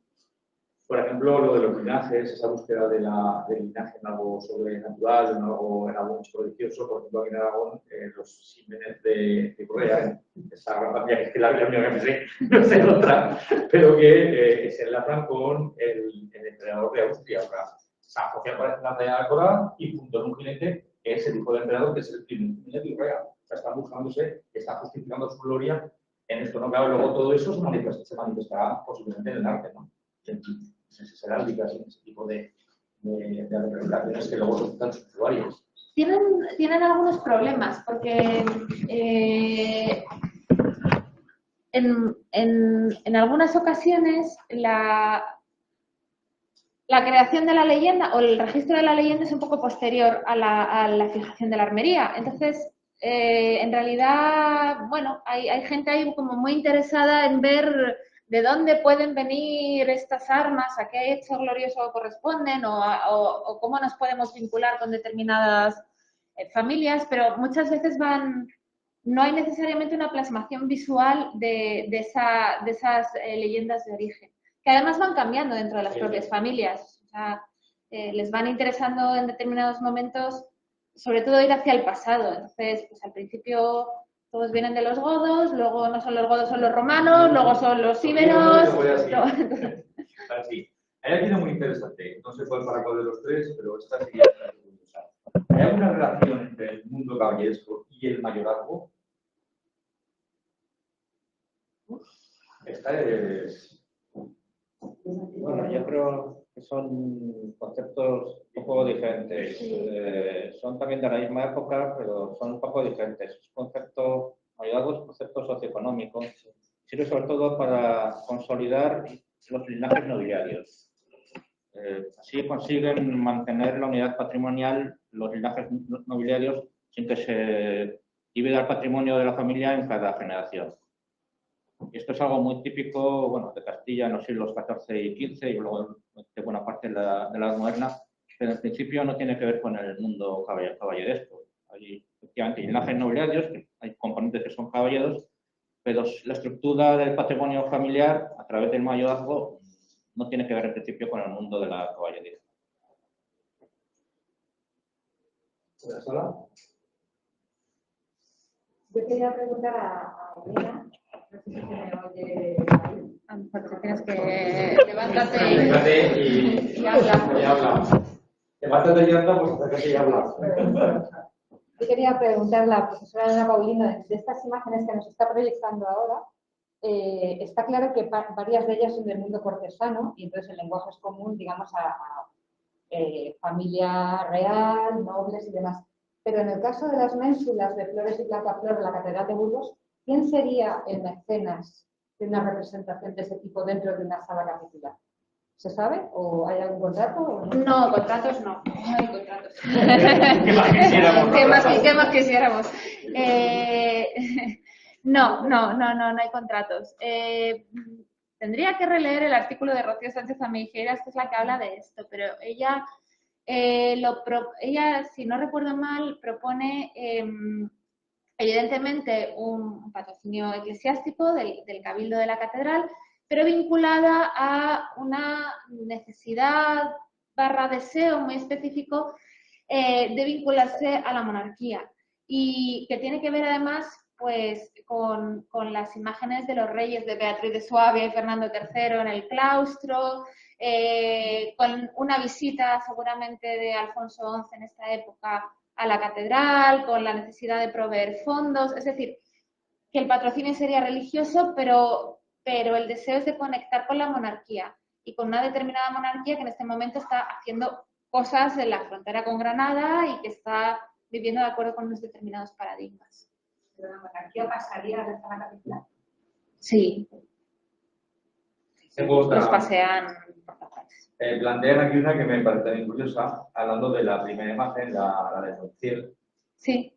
Por ejemplo, lo de los linajes, esa búsqueda del linaje en algo sobrenatural, en algo mucho prodigioso. Por ejemplo, aquí en Aragón, los símenes de Correa, esa gran familia que es que la única que me sé, no sé otra, pero que se enlazan con el emperador de Austria. O sea, San José aparece en la batalla de Alcora y junto a un jinete que es el hijo del emperador, que es el primer jinete de Correa. O sea, están buscándose, están justificando su gloria en esto, ¿no? Claro, luego todo eso se manifestará posiblemente en el arte, ¿no? En heráldicas, en ese tipo de representaciones que luego son tan usuarias. Tienen algunos problemas porque en algunas ocasiones la creación de la leyenda o el registro de la leyenda es un poco posterior a la fijación de la armería. Entonces, en realidad, bueno, hay gente ahí como muy interesada en ver de dónde pueden venir estas armas, a qué hecho glorioso corresponden o cómo nos podemos vincular con determinadas familias, pero muchas veces no hay necesariamente una plasmación visual de esas leyendas de origen, que además van cambiando dentro de las propias familias. O sea, les van interesando en determinados momentos, sobre todo ir hacia el pasado. Entonces, pues al principio todos vienen de los godos, luego no son los godos, son los romanos, luego son los íberos. Así. Hay algo muy interesante, no sé cuál para cuál de los tres, pero esta sería la pregunta. ¿Hay alguna relación entre el mundo caballeresco y el mayorazgo? Esta es... Bueno, yo creo que son conceptos un poco diferentes. Son también de la misma época, pero son un poco diferentes. Es un concepto, mayorazgo es un concepto socioeconómico. Sirve sobre todo para consolidar los linajes nobiliarios. Así consiguen mantener la unidad patrimonial, los linajes nobiliarios, sin que se divide el patrimonio de la familia en cada generación. Y esto es algo muy típico, bueno, de Castilla en los siglos XIV y XV y luego de buena parte de la Edad Moderna, pero en principio no tiene que ver con el mundo caballeresco. Hay efectivamente linajes nobiliarios, que hay componentes que son caballeros, pero la estructura del patrimonio familiar a través del mayorazgo no tiene que ver en principio con el mundo de la caballería. Yo quería preguntar a Elena, no sé si se me oye ahí. A lo mejor te tienes que levantarte y habla. Levántate y anda, pues acércate y habla. Yo quería preguntar a la profesora Elena Paulino, de estas imágenes que nos está proyectando ahora, está claro que varias de ellas son del mundo cortesano y entonces el lenguaje es común, digamos, a familia real, nobles y demás. Pero en el caso de las ménsulas de Flores y Placaflor de la Catedral de Burgos, ¿quién sería el mecenas de una representación de ese tipo dentro de una sala capitular? ¿Se sabe? ¿O hay algún contrato? ¿O no? No, contratos no. No hay contratos. ¿Qué más quisiéramos? ¿Qué más quisiéramos? No hay contratos. Tendría que releer el artículo de Rocío Sánchez Ameijeras, que es la que habla de esto, pero ella, si no recuerdo mal, propone evidentemente un patrocinio eclesiástico del Cabildo de la Catedral, pero vinculada a una necesidad / deseo muy específico de vincularse a la monarquía y que tiene que ver además pues con las imágenes de los reyes de Beatriz de Suabia y Fernando III en el claustro, con una visita seguramente de Alfonso XI en esta época a la catedral, con la necesidad de proveer fondos, es decir, que el patrocinio sería religioso, pero el deseo es de conectar con la monarquía y con una determinada monarquía que en este momento está haciendo cosas en la frontera con Granada y que está viviendo de acuerdo con unos determinados paradigmas. ¿La monarquía pasaría a la sala capitular? Sí. Los pasean por las calles. Plantean aquí una que me parece también curiosa, hablando de la primera imagen, la de Roncier. Sí.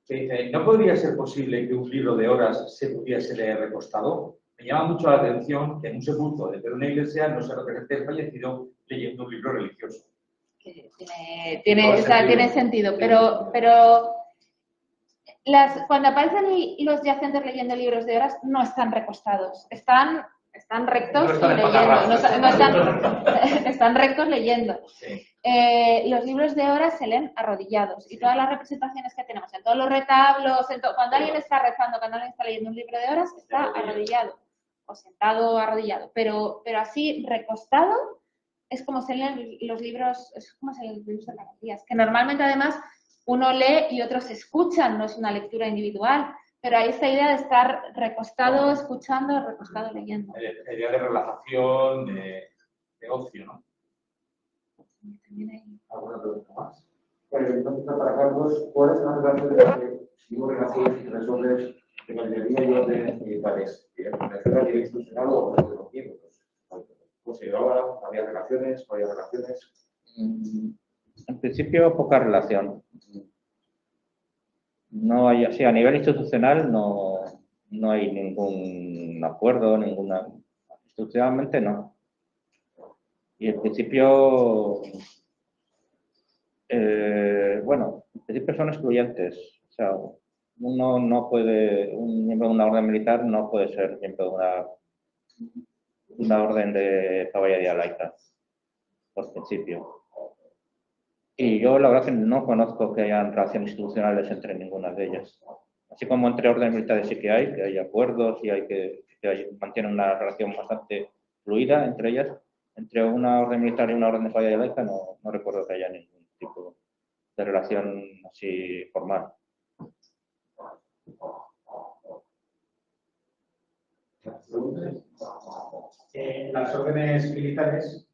Que dice, ¿no podría ser posible que un libro de horas se pudiese leer recostado? Me llama mucho la atención que en un sepulcro dentro de una iglesia no se represente el fallecido leyendo un libro religioso. Tiene sentido, pero cuando aparecen los yacentes leyendo libros de horas no están recostados, están rectos y leyendo, están rectos leyendo. Sí. Los libros de horas se leen arrodillados y todas las representaciones que tenemos en todos los retablos, cuando alguien está rezando, cuando alguien está leyendo un libro de horas, está arrodillado o sentado arrodillado, pero así recostado es como se leen los libros, es como se leen los libros de garantías, que normalmente además uno lee y otros escuchan, no es una lectura individual, pero hay esta idea de estar recostado escuchando, recostado leyendo. La idea de relajación, de ocio, ¿no? ¿Alguna pregunta más? Entonces, para Carlos, ¿cuál es la relación entre digo relaciones y resolver de caballería y orden militares? ¿Pertenece a nivel institucional o de los miembros? ¿Cómo se llevaba? ¿Había relaciones? ¿No había relaciones? En principio, poca relación. No hay, así, a nivel institucional no hay ningún acuerdo, institucionalmente no. Y en principio, bueno, en principio son excluyentes. O sea, un miembro de una orden militar no puede ser miembro de una orden de caballería laica, por principio. Y yo la verdad que no conozco que hayan relaciones institucionales entre ninguna de ellas. Así como entre órdenes militares sí que hay acuerdos y mantienen una relación bastante fluida entre ellas. Entre una orden militar y una orden de caballería laica no recuerdo que haya ningún tipo de relación así formal. Las órdenes militares,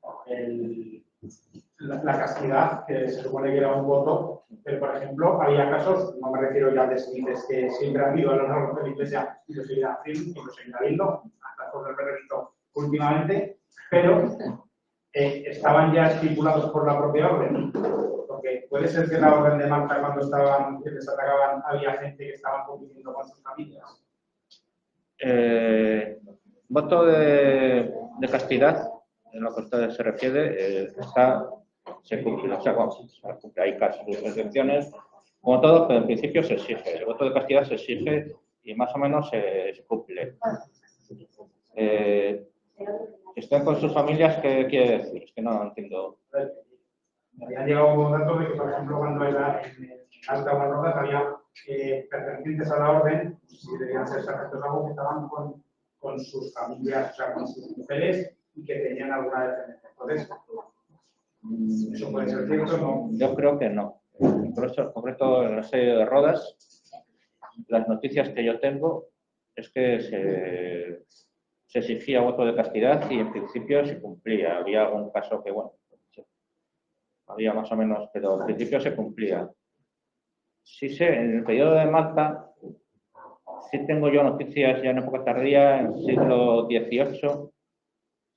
la castidad, que se supone que era un voto, pero por ejemplo, había casos, no me refiero ya a deslices que siempre ha habido a lo largo de la Iglesia, incluso en Cabildo, hasta por el reverito últimamente, pero estaban ya estipulados por la propia orden. porque puede ser que la orden de Malta cuando les atacaban había gente que estaban conviviendo con sus familias. Voto de castidad, en lo que usted se refiere, se cumple. O sea, se cumple. Hay casos de excepciones, como todo, pero en principio se exige. El voto de castidad se exige y más o menos se cumple. Estén con sus familias, ¿qué quiere decir? Es que no entiendo. Me habían llegado datos de que, por ejemplo, cuando era en Alta Guarrodas había pertenecientes a la orden, si debían ser sargentos algo, que estaban con sus familias, o sea, con sus mujeres y que tenían alguna dependencia. Entonces, ¿eso puede ser cierto o no? Yo creo que no. En concreto, en la serie de Rodas, las noticias que yo tengo es que se exigía voto de castidad y en principio se cumplía. Había algún caso que, bueno, había más o menos, pero en principio se cumplía. Sí sé, en el periodo de Malta, sí tengo yo noticias ya en época tardía, en el siglo XVIII,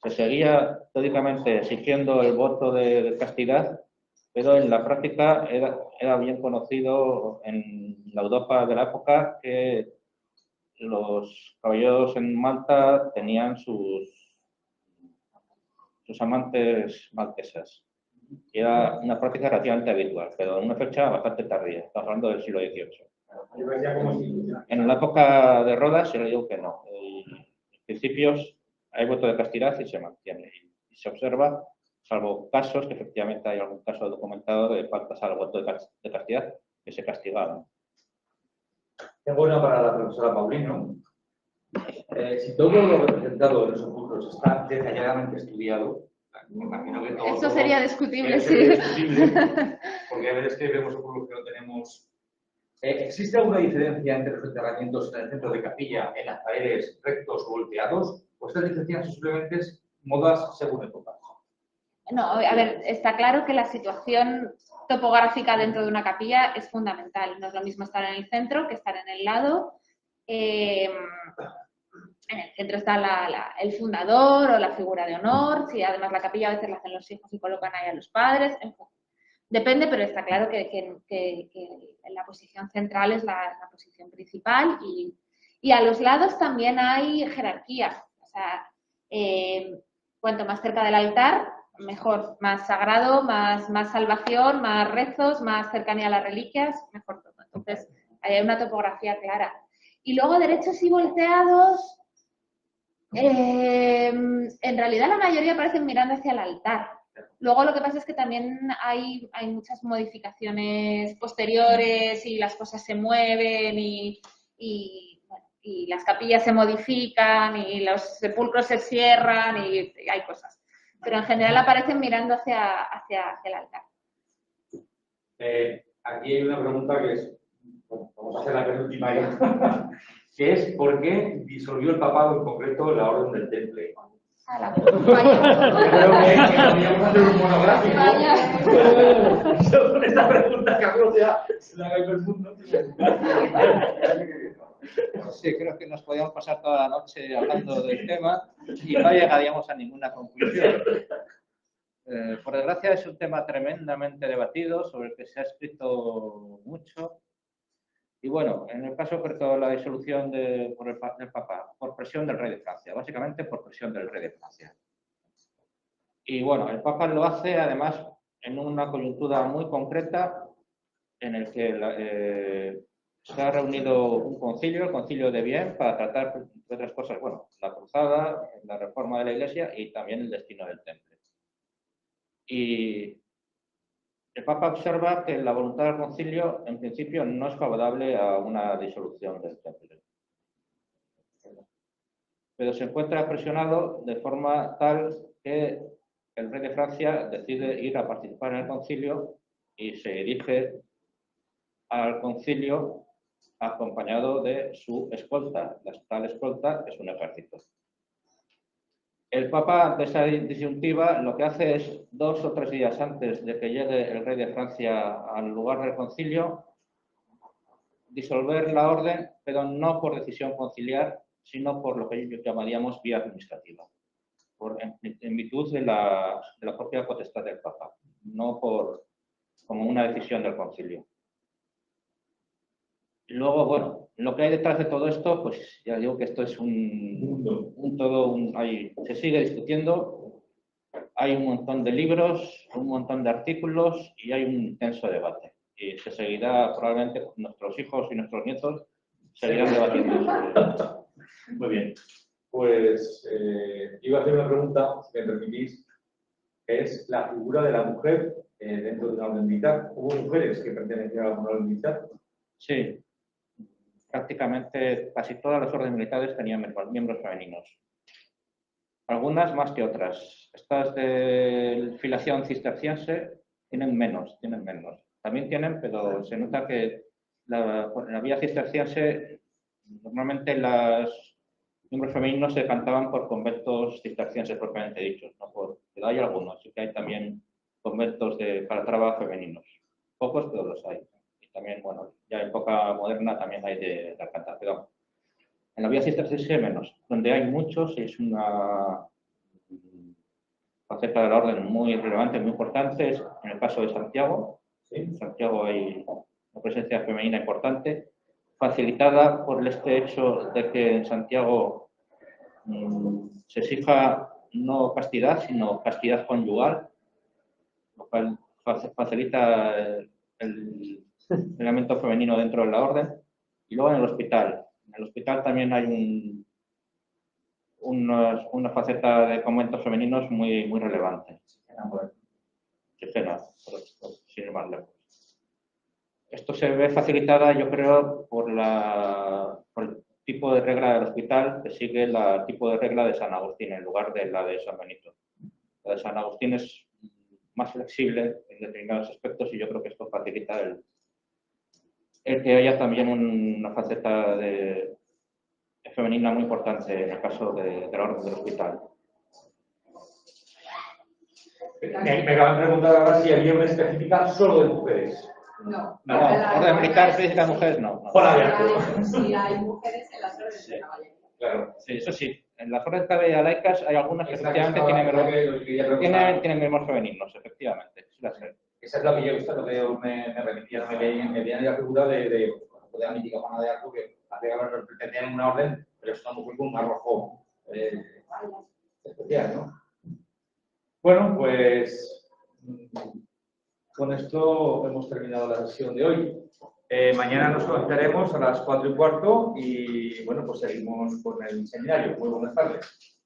se seguía teóricamente exigiendo el voto de castidad, pero en la práctica era bien conocido en la Europa de la época que los caballeros en Malta tenían sus amantes maltesas. Y era una práctica relativamente habitual, pero en una fecha bastante tardía. Estamos hablando del siglo XVIII. En la época de Rodas, yo le digo que no. En principios hay voto de castidad y se mantiene. Y se observa, salvo casos, que efectivamente hay algún caso documentado de faltas al voto de castidad, que se castigaban. Tengo una para la profesora Paulino. Si todo lo representado en los sepulcros está detalladamente estudiado, me imagino que todo. Eso sería discutible, sería sí. discutible, porque a veces que vemos sepulcros que no tenemos. ¿Existe alguna diferencia entre los enterramientos en el centro de capilla, en las paredes rectos o volteados? ¿O estas diferencias son simplemente modas según época? No, a ver, está claro que la situación topográfica dentro de una capilla es fundamental. No es lo mismo estar en el centro que estar en el lado. En el centro está el fundador o la figura de honor, si además la capilla a veces la hacen los hijos y colocan ahí a los padres, en fin. Depende, pero está claro que la posición central es la posición principal y a los lados también hay jerarquía. O sea, cuanto más cerca del altar, mejor, más sagrado, más salvación, más rezos, más cercanía a las reliquias, mejor todo. Entonces, hay una topografía clara. Y luego derechos y volteados, en realidad la mayoría aparecen mirando hacia el altar. Luego lo que pasa es que también hay muchas modificaciones posteriores y las cosas se mueven y las capillas se modifican y los sepulcros se cierran y hay cosas. Pero en general aparecen mirando hacia el altar. Aquí hay una pregunta que es, bueno, vamos a hacer la penúltima ya, que es ¿por qué disolvió el papado en concreto la Orden del Temple? Creo que podríamos hacer un monográfico sobre esta pregunta que a se la haga todo el mundo. Sí, creo que nos podíamos pasar toda la noche hablando del tema y no llegaríamos a ninguna conclusión. Por desgracia es un tema tremendamente debatido, sobre el que se ha escrito mucho. Y bueno, en el caso concreto de la disolución del Papa, por presión del rey de Francia, básicamente por presión del rey de Francia. Y bueno, el Papa lo hace además en una coyuntura muy concreta en el que se ha reunido un concilio, el Concilio de Vienne, para tratar de otras cosas, bueno, la cruzada, la reforma de la Iglesia y también el destino del Temple. Y el Papa observa que la voluntad del concilio, en principio, no es favorable a una disolución del Temple. Pero se encuentra presionado de forma tal que el rey de Francia decide ir a participar en el concilio y se dirige al concilio acompañado de su escolta. La tal escolta es un ejército. El Papa, ante esa disyuntiva, lo que hace es 2 o 3 días antes de que llegue el rey de Francia al lugar del concilio, disolver la orden, pero no por decisión conciliar, sino por lo que llamaríamos vía administrativa, en virtud de la propia potestad del Papa, no por como una decisión del concilio. Y luego, bueno, lo que hay detrás de todo esto, pues ya digo que esto es se sigue discutiendo, hay un montón de libros, un montón de artículos y hay un intenso debate. Y se seguirá, probablemente nuestros hijos y nuestros nietos seguirán debatiendo sobre esto. Muy bien. Pues iba a hacer una pregunta, si me permitís, es la figura de la mujer dentro de una orden militar. ¿Hubo mujeres que pertenecían a la orden militar? Sí, prácticamente casi todas las órdenes militares tenían miembros femeninos. Algunas más que otras. Estas de filiación cisterciense tienen menos. También tienen, pero se nota que en la vía cisterciense normalmente los miembros femeninos se decantaban por conventos cistercienses propiamente dichos, ¿no? Pero hay algunos, sí que hay también conventos de Calatrava femeninos. Pocos, pero los hay. Y también, bueno, ya en época moderna también hay de Alcántara, pero en la vía cisterciense menos. Donde hay muchos, es una faceta de la orden muy relevante, muy importante, es en el caso de Santiago. ¿Sí? En Santiago hay una presencia femenina importante, facilitada por este hecho de que en Santiago se exija no castidad, sino castidad conyugal, lo cual facilita el elemento femenino dentro de la orden. Y luego en el hospital también hay una faceta de conventos femeninos muy relevante. Sin ir más lejos. Esto se ve facilitada, yo creo, por el tipo de regla del hospital que sigue el tipo de regla de San Agustín en lugar de la de San Benito. La de San Agustín es más flexible en determinados aspectos y yo creo que esto facilita el que haya también una faceta femenina muy importante en el caso de la orden del hospital. Me acaban de preguntar ahora si había una específica solo de mujeres. No. No, orden militar específica de mujeres no. Sí, hay mujeres en las órdenes de caballería. Claro. Sí, eso sí. En las órdenes laicas hay algunas que efectivamente tienen miembros femeninos, efectivamente. Sí, las hay. Esa es la que yo he visto, lo que me remitía, me veía la figura de la mítica Juana de Arco, que pertenecía en una orden, pero es una mujer con un arrojo especial, ¿no? Bueno, pues con esto hemos terminado la sesión de hoy. Mañana nos conectaremos a las 4:15 y bueno, pues seguimos con el seminario. Muy buenas tardes.